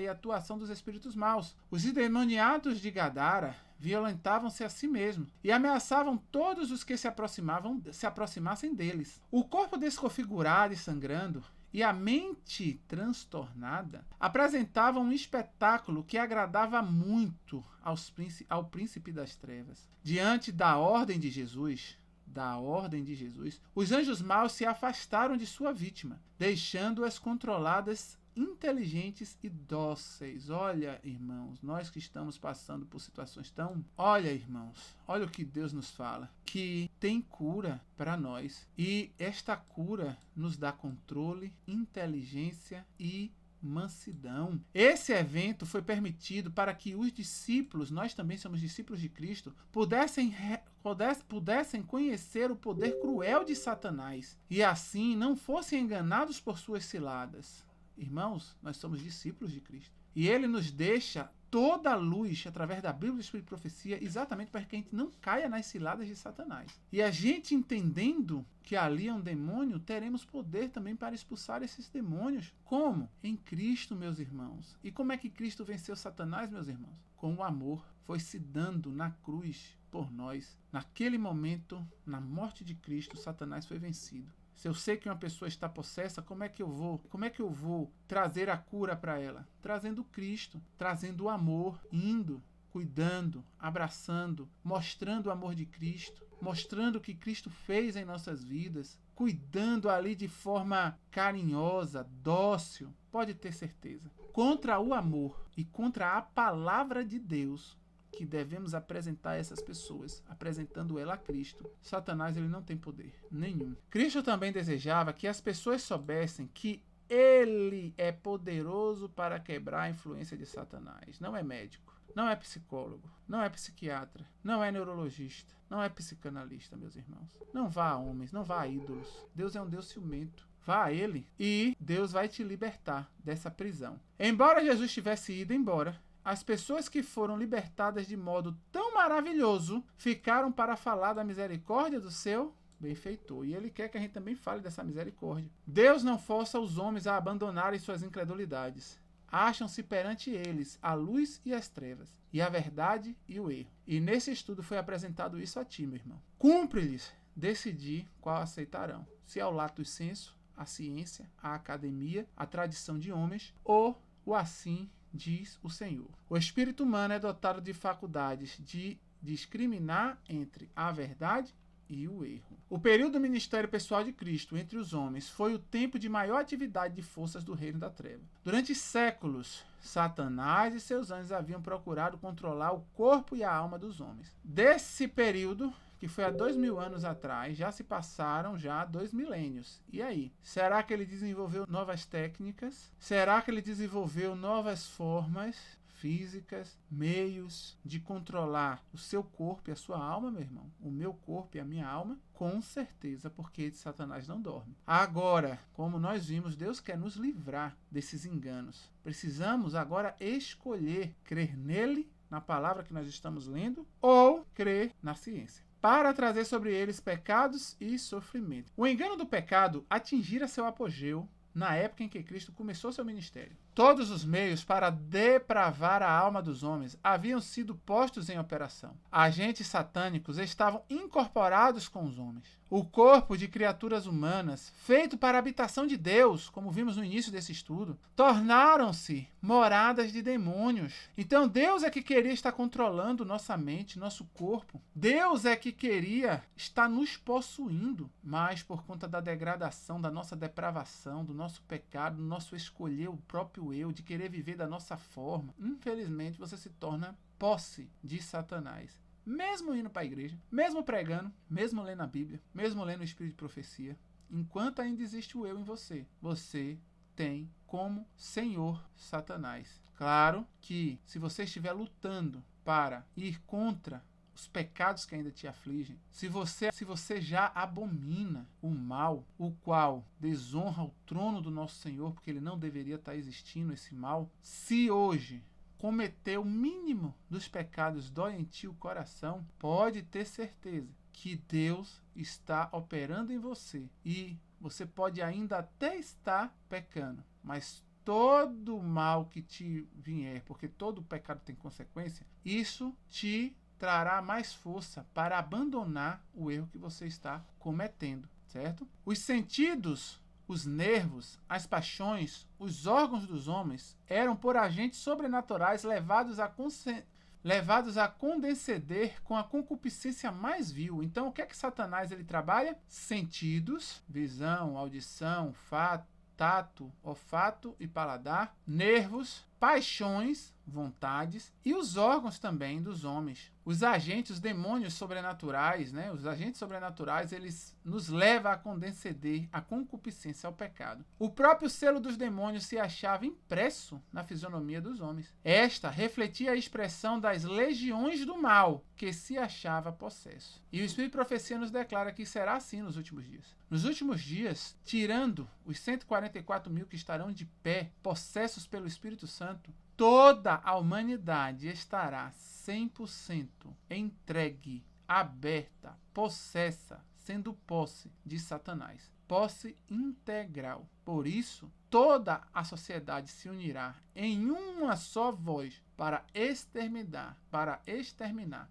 e atuação dos espíritos maus. Os endemoniados de Gadara violentavam-se a si mesmos e ameaçavam todos os que se aproximassem deles. O corpo desconfigurado e sangrando e a mente transtornada apresentavam um espetáculo que agradava muito ao príncipe das trevas. Diante da ordem de Jesus, os anjos maus se afastaram de sua vítima, deixando-as controladas, inteligentes e dóceis. Olha, irmãos, nós que estamos passando por situações tão... Olha, irmãos, olha o que Deus nos fala, que tem cura para nós. E esta cura nos dá controle, inteligência e mansidão. Esse evento foi permitido para que os discípulos, nós também somos discípulos de Cristo, pudessem conhecer o poder cruel de Satanás e assim não fossem enganados por suas ciladas. Irmãos, nós somos discípulos de Cristo. E ele nos deixa toda a luz através da Bíblia, do Espírito de Profecia, exatamente para que a gente não caia nas ciladas de Satanás. E a gente entendendo que ali é um demônio, teremos poder também para expulsar esses demônios. Como? Em Cristo, meus irmãos. E como é que Cristo venceu Satanás, meus irmãos? Com o amor. Foi se dando na cruz por nós. Naquele momento, na morte de Cristo, Satanás foi vencido. Se eu sei que uma pessoa está possessa, como é que eu vou trazer a cura para ela? Trazendo Cristo, trazendo o amor, indo, cuidando, abraçando, mostrando o amor de Cristo, mostrando o que Cristo fez em nossas vidas, cuidando ali de forma carinhosa, dócil. Pode ter certeza. Contra o amor e contra a palavra de Deus que devemos apresentar a essas pessoas, apresentando ela a Cristo, Satanás ele não tem poder nenhum. Cristo também desejava que as pessoas soubessem que ele é poderoso para quebrar a influência de Satanás. Não é médico, não é psicólogo, não é psiquiatra, não é neurologista, não é psicanalista, meus irmãos. Não vá a homens, não vá a ídolos. Deus é um Deus ciumento. Vá a Ele e Deus vai te libertar dessa prisão. Embora Jesus tivesse ido embora, as pessoas que foram libertadas de modo tão maravilhoso ficaram para falar da misericórdia do seu benfeitor. E Ele quer que a gente também fale dessa misericórdia. Deus não força os homens a abandonarem suas incredulidades. Acham-se perante eles a luz e as trevas, e a verdade e o erro. E nesse estudo foi apresentado isso a ti, meu irmão. Cumpre-lhes decidir qual aceitarão. Se é o lato sensu, a ciência, a academia, a tradição de homens, ou o assim diz o Senhor. O espírito humano é dotado de faculdades de discriminar entre a verdade e o erro. O período do ministério pessoal de Cristo entre os homens foi o tempo de maior atividade de forças do reino da treva. Durante séculos, Satanás e seus anjos haviam procurado controlar o corpo e a alma dos homens. Desse período, que foi há 2000 anos atrás, já se passaram 2 milênios. E aí? Será que ele desenvolveu novas técnicas? Será que ele desenvolveu novas formas físicas, meios de controlar o seu corpo e a sua alma, meu irmão? O meu corpo e a minha alma? Com certeza, porque Satanás não dorme. Agora, como nós vimos, Deus quer nos livrar desses enganos. Precisamos agora escolher crer nele, na palavra que nós estamos lendo, ou crer na ciência, para trazer sobre eles pecados e sofrimento. O engano do pecado atingira seu apogeu na época em que Cristo começou seu ministério. Todos os meios para depravar a alma dos homens haviam sido postos em operação. Agentes satânicos estavam incorporados com os homens. O corpo de criaturas humanas, feito para a habitação de Deus, como vimos no início desse estudo, tornaram-se moradas de demônios. Então Deus é que queria estar controlando nossa mente, nosso corpo. Deus é que queria estar nos possuindo. Mas por conta da degradação, da nossa depravação, do nosso pecado, do nosso escolher o próprio eu, de querer viver da nossa forma, infelizmente você se torna posse de Satanás. Mesmo indo para a igreja, mesmo pregando, mesmo lendo a Bíblia, mesmo lendo o Espírito de Profecia, enquanto ainda existe o eu em você, você tem como senhor Satanás. Claro que se você estiver lutando para ir contra os pecados que ainda te afligem, se você já abomina o mal, o qual desonra o trono do nosso Senhor, porque ele não deveria estar existindo, esse mal, se hoje cometer o mínimo dos pecados dói em ti o coração, pode ter certeza que Deus está operando em você e você pode ainda até estar pecando, mas todo mal que te vier, porque todo pecado tem consequência, isso te trará mais força para abandonar o erro que você está cometendo, certo? Os sentidos, os nervos, as paixões, os órgãos dos homens eram por agentes sobrenaturais levados a condescender com a concupiscência mais vil. Então, o que é que Satanás ele trabalha? Sentidos, visão, audição, tato, olfato e paladar, nervos, paixões, vontades e os órgãos também dos homens. Os agentes, os demônios sobrenaturais, né? Os agentes sobrenaturais, eles nos levam a condescender a concupiscência ao pecado. O próprio selo dos demônios se achava impresso na fisionomia dos homens. Esta refletia a expressão das legiões do mal que se achava possesso. E o Espírito de Profecia nos declara que será assim nos últimos dias. Nos últimos dias, tirando os 144 mil que estarão de pé, possessos pelo Espírito Santo, toda a humanidade estará 100% entregue, aberta, possessa, sendo posse de Satanás. Posse integral. Por isso, toda a sociedade se unirá em uma só voz para exterminar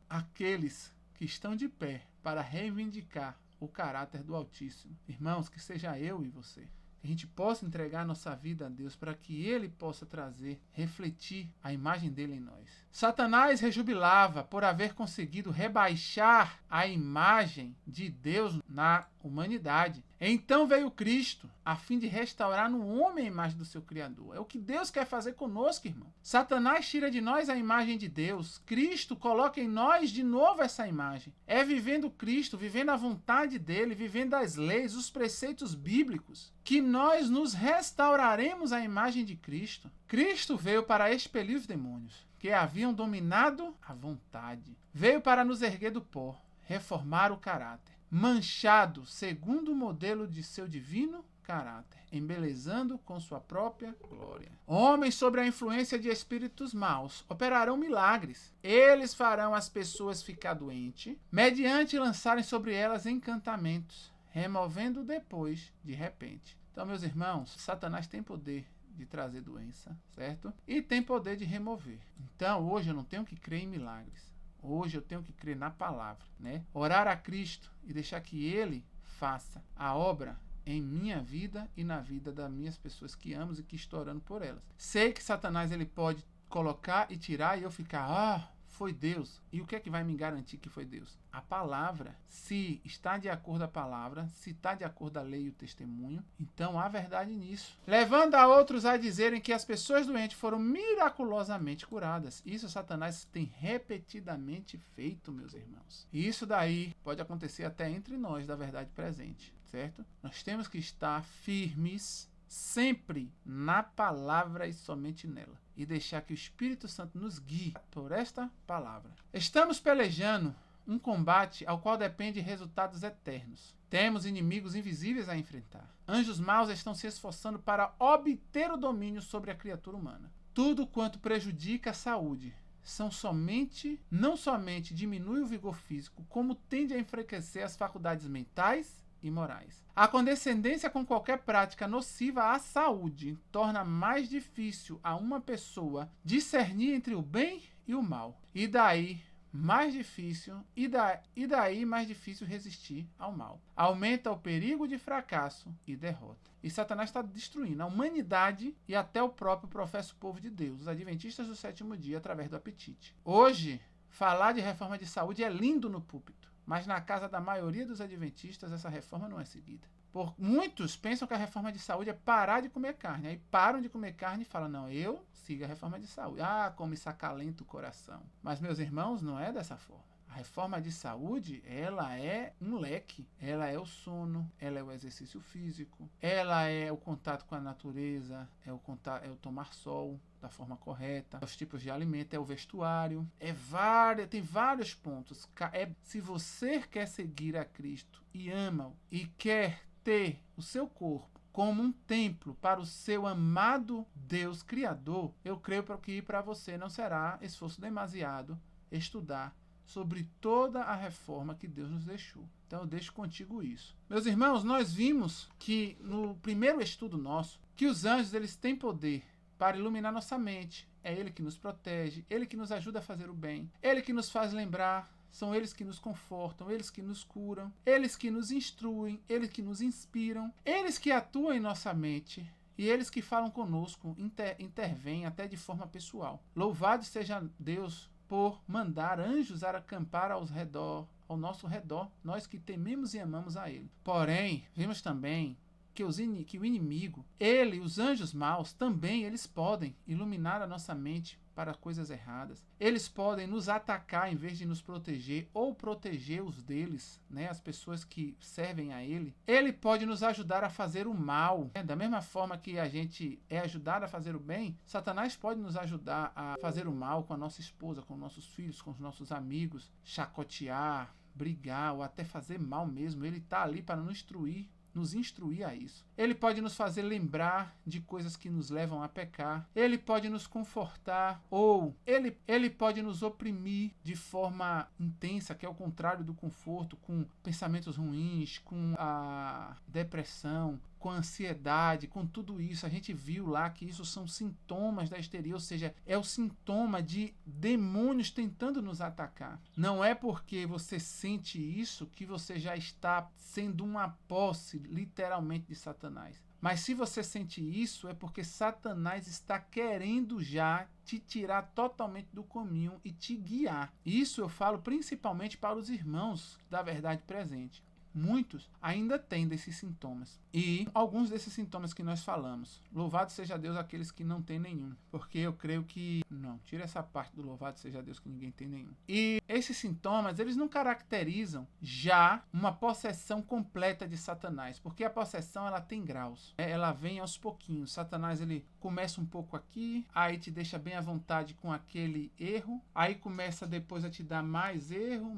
aqueles que estão de pé para reivindicar o caráter do Altíssimo. Irmãos, que seja eu e você. Que a gente possa entregar nossa vida a Deus para que Ele possa trazer, refletir a imagem dele em nós. Satanás rejubilava por haver conseguido rebaixar a imagem de Deus na humanidade. Então veio Cristo, a fim de restaurar no homem a imagem do seu Criador. É o que Deus quer fazer conosco, irmão. Satanás tira de nós a imagem de Deus. Cristo coloca em nós de novo essa imagem. É vivendo Cristo, vivendo a vontade dele, vivendo as leis, os preceitos bíblicos, que nós nos restauraremos à imagem de Cristo. Cristo veio para expelir os demônios. que haviam dominado a vontade. Veio para nos erguer do pó, reformar o caráter, manchado segundo o modelo de seu divino caráter, embelezando com sua própria glória. Homens sob a influência de espíritos maus operarão milagres. Eles farão as pessoas ficar doentes, mediante lançarem sobre elas encantamentos, removendo depois de repente. Então, meus irmãos, Satanás tem poder de trazer doença, certo? E tem poder de remover. Então, hoje eu não tenho que crer em milagres. Hoje eu tenho que crer na palavra, né? Orar a Cristo e deixar que Ele faça a obra em minha vida e na vida das minhas pessoas que amo e que estou orando por elas. Sei que Satanás ele pode colocar e tirar e eu ficar, foi Deus. E o que é que vai me garantir que foi Deus? A palavra. Se está de acordo a palavra, se está de acordo a lei e o testemunho, então há verdade nisso. Levando a outros a dizerem que as pessoas doentes foram miraculosamente curadas. Isso Satanás tem repetidamente feito, meus irmãos. E isso daí pode acontecer até entre nós da verdade presente, certo? Nós temos que estar firmes sempre na palavra e somente nela. E deixar que o Espírito Santo nos guie por esta palavra. Estamos pelejando um combate ao qual depende resultados eternos. Temos inimigos invisíveis a enfrentar. Anjos maus estão se esforçando para obter o domínio sobre a criatura humana. Tudo quanto prejudica a saúde não somente diminui o vigor físico, como tende a enfraquecer as faculdades mentais e morais. A condescendência com qualquer prática nociva à saúde torna mais difícil a uma pessoa discernir entre o bem e o mal. E daí mais difícil resistir ao mal. Aumenta o perigo de fracasso e derrota. E Satanás está destruindo a humanidade e até o próprio professo povo de Deus, os adventistas do sétimo dia, através do apetite. Hoje, falar de reforma de saúde é lindo no púlpito. Mas na casa da maioria dos adventistas, essa reforma não é seguida. Muitos pensam que a reforma de saúde é parar de comer carne. Aí param de comer carne e falam, não, eu sigo a reforma de saúde. Como isso acalenta o coração. Mas, meus irmãos, não é dessa forma. A reforma de saúde, ela é um leque. Ela é o sono, ela é o exercício físico, ela é o contato com a natureza, é o tomar sol da forma correta, os tipos de alimento, é o vestuário, tem vários pontos. Se você quer seguir a Cristo e ama-o e quer ter o seu corpo como um templo para o seu amado Deus Criador, eu creio que para você não será esforço demasiado estudar sobre toda a reforma que Deus nos deixou. Então eu deixo contigo isso. Meus irmãos, nós vimos que no primeiro estudo nosso, que os anjos eles têm poder para iluminar nossa mente. É Ele que nos protege, Ele que nos ajuda a fazer o bem, Ele que nos faz lembrar, são eles que nos confortam, eles que nos curam, eles que nos instruem, eles que nos inspiram, eles que atuam em nossa mente e eles que falam conosco, intervêm até de forma pessoal. Louvado seja Deus por mandar anjos a acampar ao nosso redor, nós que tememos e amamos a Ele. Porém, vimos também que o inimigo, os anjos maus, também eles podem iluminar a nossa mente para coisas erradas. Eles podem nos atacar em vez de nos proteger ou proteger os deles, né, as pessoas que servem a ele. Ele pode nos ajudar a fazer o mal. Da mesma forma que a gente é ajudado a fazer o bem, Satanás pode nos ajudar a fazer o mal com a nossa esposa, com nossos filhos, com os nossos amigos, chacotear, brigar ou até fazer mal mesmo. Ele está ali para nos instruir a isso. Ele pode nos fazer lembrar de coisas que nos levam a pecar. Ele pode nos confortar ou ele pode nos oprimir de forma intensa, que é o contrário do conforto, com pensamentos ruins, com a depressão, com a ansiedade, com tudo isso. A gente viu lá que isso são sintomas da histeria, ou seja, é o sintoma de demônios tentando nos atacar. Não é porque você sente isso que você já está sendo uma posse, literalmente, de Satanás. Mas se você sente isso, é porque Satanás está querendo já te tirar totalmente do caminho e te guiar. Isso eu falo principalmente para os irmãos da verdade presente. muitos ainda têm desses sintomas. E alguns desses sintomas que nós falamos. Louvado seja Deus aqueles que não têm nenhum. Porque eu creio que... Não, tira essa parte do louvado seja Deus que ninguém tem nenhum. E esses sintomas, eles não caracterizam já uma possessão completa de Satanás. Porque a possessão, ela tem graus. Ela vem aos pouquinhos. Satanás, ele começa um pouco aqui, aí te deixa bem à vontade com aquele erro. Aí começa depois a te dar mais erro,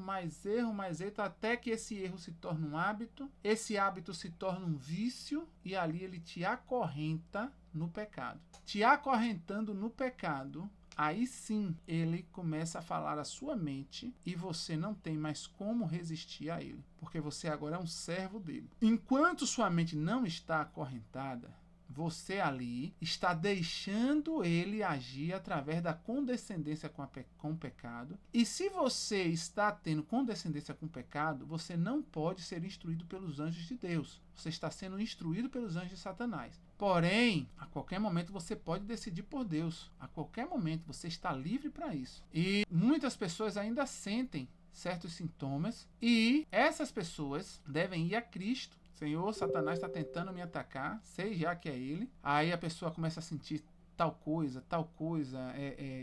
até que esse erro se torna um hábito. Esse hábito se torna um vício e ali ele te acorrenta no pecado. Te acorrentando no pecado, aí sim ele começa a falar a sua mente e você não tem mais como resistir a ele, porque você agora é um servo dele. Enquanto sua mente não está acorrentada, você ali está deixando ele agir através da condescendência com o pecado. E se você está tendo condescendência com o pecado, você não pode ser instruído pelos anjos de Deus. Você está sendo instruído pelos anjos de Satanás. Porém, a qualquer momento você pode decidir por Deus. A qualquer momento você está livre para isso. E muitas pessoas ainda sentem certos sintomas e essas pessoas devem ir a Cristo. Senhor, Satanás está tentando me atacar, sei já que é ele. Aí a pessoa começa a sentir tal coisa,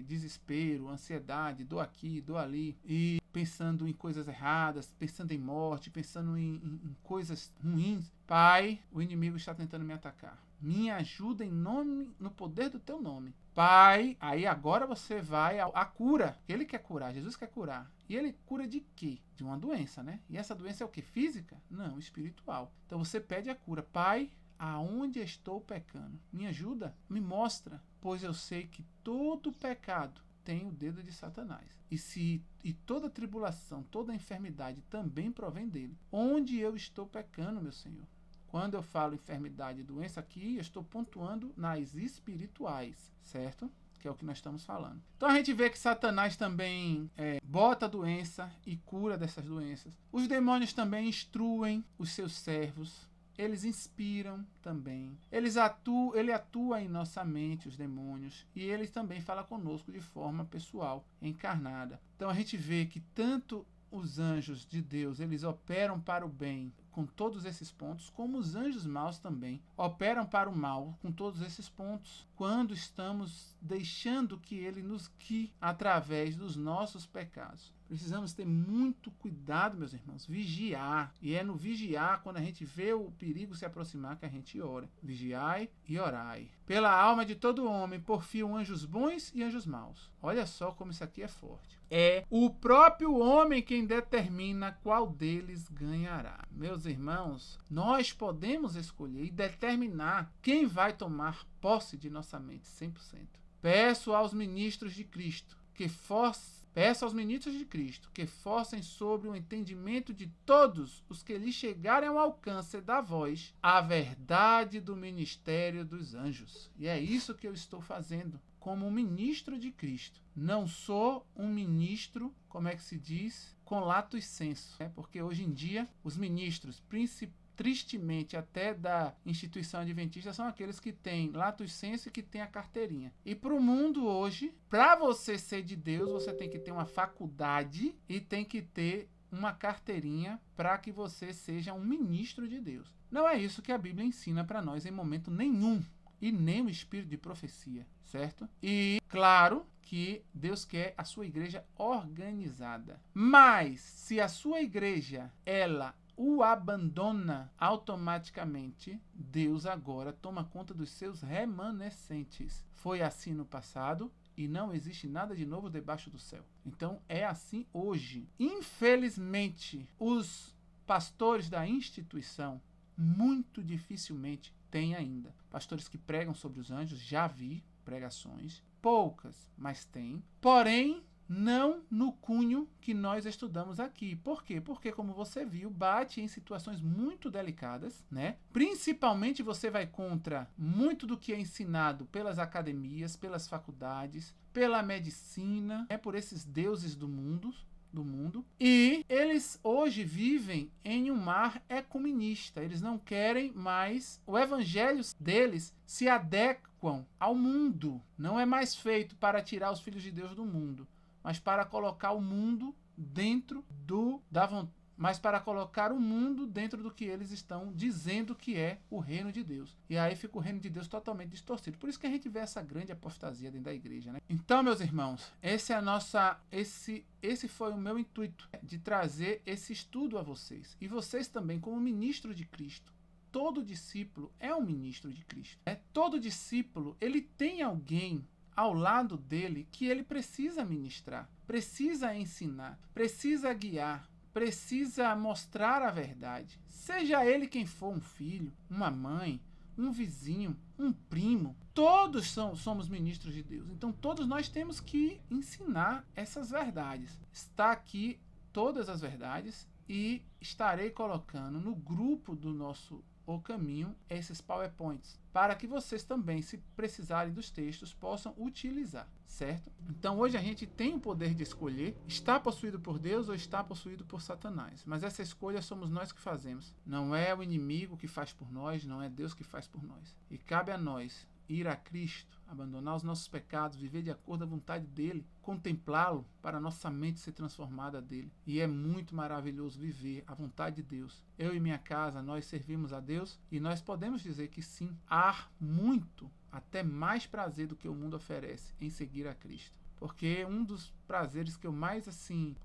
desespero, ansiedade, dor aqui, dor ali. E pensando em coisas erradas, pensando em morte, pensando em coisas ruins. Pai, o inimigo está tentando me atacar. Me ajuda no poder do teu nome. Pai, aí agora você vai à cura. Ele quer curar, Jesus quer curar. E ele cura de quê? De uma doença, né? E essa doença é o quê? Física? Não, espiritual. Então você pede a cura. Pai, aonde estou pecando? Me ajuda, me mostra, pois eu sei que todo pecado tem o dedo de Satanás. E toda tribulação, toda enfermidade também provém dele. Onde eu estou pecando, meu Senhor? Quando eu falo enfermidade e doença aqui, eu estou pontuando nas espirituais, certo? Que é o que nós estamos falando. Então a gente vê que Satanás também bota a doença e cura dessas doenças. Os demônios também instruem os seus servos. Eles inspiram também. Ele atua em nossa mente, os demônios. E ele também fala conosco de forma pessoal, encarnada. Então a gente vê que tanto os anjos de Deus, eles operam para o bem com todos esses pontos, como os anjos maus também operam para o mal com todos esses pontos, quando estamos deixando que ele nos guie através dos nossos pecados. Precisamos ter muito cuidado, meus irmãos, vigiar. E é no vigiar, quando a gente vê o perigo se aproximar, que a gente ora. Vigiai e orai. Pela alma de todo homem, porfiam anjos bons e anjos maus. Olha só como isso aqui é forte. É o próprio homem quem determina qual deles ganhará. Meus irmãos, nós podemos escolher e determinar quem vai tomar posse de nossa mente 100%. Peço aos ministros de Cristo que forcem sobre o entendimento de todos os que lhe chegarem ao alcance da voz a verdade do ministério dos anjos. E é isso que eu estou fazendo como um ministro de Cristo. Não sou um ministro, como é que se diz, com lato sensu, porque hoje em dia os ministros tristemente até da instituição adventista, são aqueles que têm lato sensu e que têm a carteirinha. E para o mundo hoje, para você ser de Deus, você tem que ter uma faculdade e tem que ter uma carteirinha para que você seja um ministro de Deus. Não é isso que a Bíblia ensina para nós em momento nenhum. E nem o espírito de profecia, certo? E claro que Deus quer a sua igreja organizada. Mas se a sua igreja, ela o abandona automaticamente, Deus agora toma conta dos seus remanescentes. Foi assim no passado e não existe nada de novo debaixo do céu. Então é assim hoje. Infelizmente, os pastores da instituição muito dificilmente têm ainda. Pastores que pregam sobre os anjos, já vi pregações, poucas, mas tem. Porém, não no cunho que nós estudamos aqui. Por quê? Porque, como você viu, bate em situações muito delicadas, né? Principalmente você vai contra muito do que é ensinado pelas academias, pelas faculdades, pela medicina, por esses deuses do mundo. E eles hoje vivem em um mar ecumenista. Eles não querem mais... O evangelho deles se adequam ao mundo. Não é mais feito para tirar os filhos de Deus do mundo, mas para colocar o mundo dentro mas para colocar o mundo dentro do que eles estão dizendo que é o reino de Deus. E aí fica o reino de Deus totalmente distorcido. Por isso que a gente vê essa grande apostasia dentro da igreja, né? Então, meus irmãos, esse foi o meu intuito, de trazer esse estudo a vocês. E vocês também, como ministro de Cristo. Todo discípulo é um ministro de Cristo. Todo discípulo, ele tem alguém ao lado dele que ele precisa ministrar, precisa ensinar, precisa guiar, precisa mostrar a verdade. Seja ele quem for, um filho, uma mãe, um vizinho, um primo, todos somos ministros de Deus. Então todos nós temos que ensinar essas verdades. Está aqui todas as verdades e estarei colocando no grupo do nosso O Caminho esses PowerPoints, para que vocês também, se precisarem dos textos, possam utilizar, certo? Então hoje a gente tem o poder de escolher, está possuído por Deus ou está possuído por Satanás, mas essa escolha somos nós que fazemos, não é o inimigo que faz por nós, não é Deus que faz por nós, e cabe a nós ir a Cristo, abandonar os nossos pecados, viver de acordo à vontade dele, contemplá-lo para nossa mente ser transformada dele. E é muito maravilhoso viver a vontade de Deus. Eu e minha casa, nós servimos a Deus e nós podemos dizer que sim, há muito, até mais prazer do que o mundo oferece em seguir a Cristo. Porque um dos prazeres que eu mais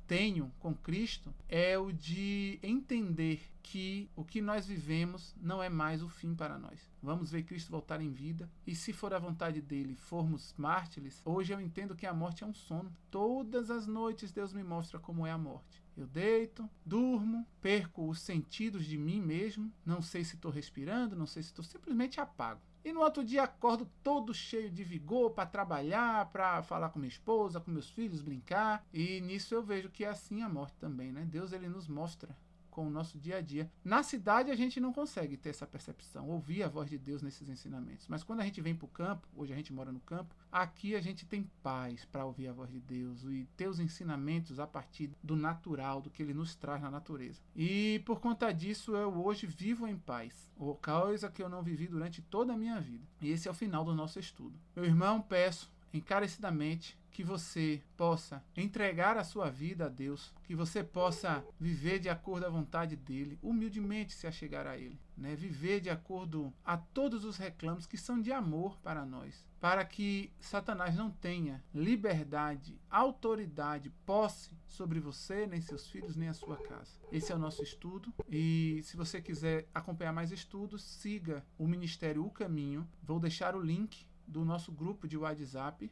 tenho com Cristo é o de entender que o que nós vivemos não é mais o fim para nós. Vamos ver Cristo voltar em vida e, se for a vontade dele, formos mártires. Hoje eu entendo que a morte é um sono. Todas as noites Deus me mostra como é a morte. Eu deito, durmo, perco os sentidos de mim mesmo, não sei se estou respirando, não sei se estou, simplesmente apago. E no outro dia acordo todo cheio de vigor para trabalhar, para falar com minha esposa, com meus filhos, brincar. E nisso eu vejo que é assim a morte também, né? Deus, ele nos mostra com o nosso dia a dia. Na cidade a gente não consegue ter essa percepção, ouvir a voz de Deus nesses ensinamentos. Mas quando a gente vem para o campo, hoje a gente mora no campo, aqui a gente tem paz para ouvir a voz de Deus e ter os ensinamentos a partir do natural, do que ele nos traz na natureza. E por conta disso eu hoje vivo em paz, coisa que eu não vivi durante toda a minha vida. E esse é o final do nosso estudo. Meu irmão, peço encarecidamente que você possa entregar a sua vida a Deus, que você possa viver de acordo à vontade dele, humildemente se achegar a ele, né? Viver de acordo a todos os reclamos que são de amor para nós, para que Satanás não tenha liberdade, autoridade, posse sobre você, nem seus filhos, nem a sua casa. Esse é o nosso estudo, e se você quiser acompanhar mais estudos, siga o Ministério O Caminho. Vou deixar o link do nosso grupo de WhatsApp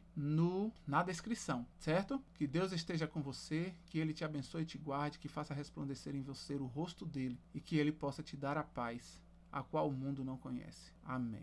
na descrição, certo? Que Deus esteja com você, que ele te abençoe e te guarde, que faça resplandecer em você o rosto dele e que ele possa te dar a paz, a qual o mundo não conhece. Amém.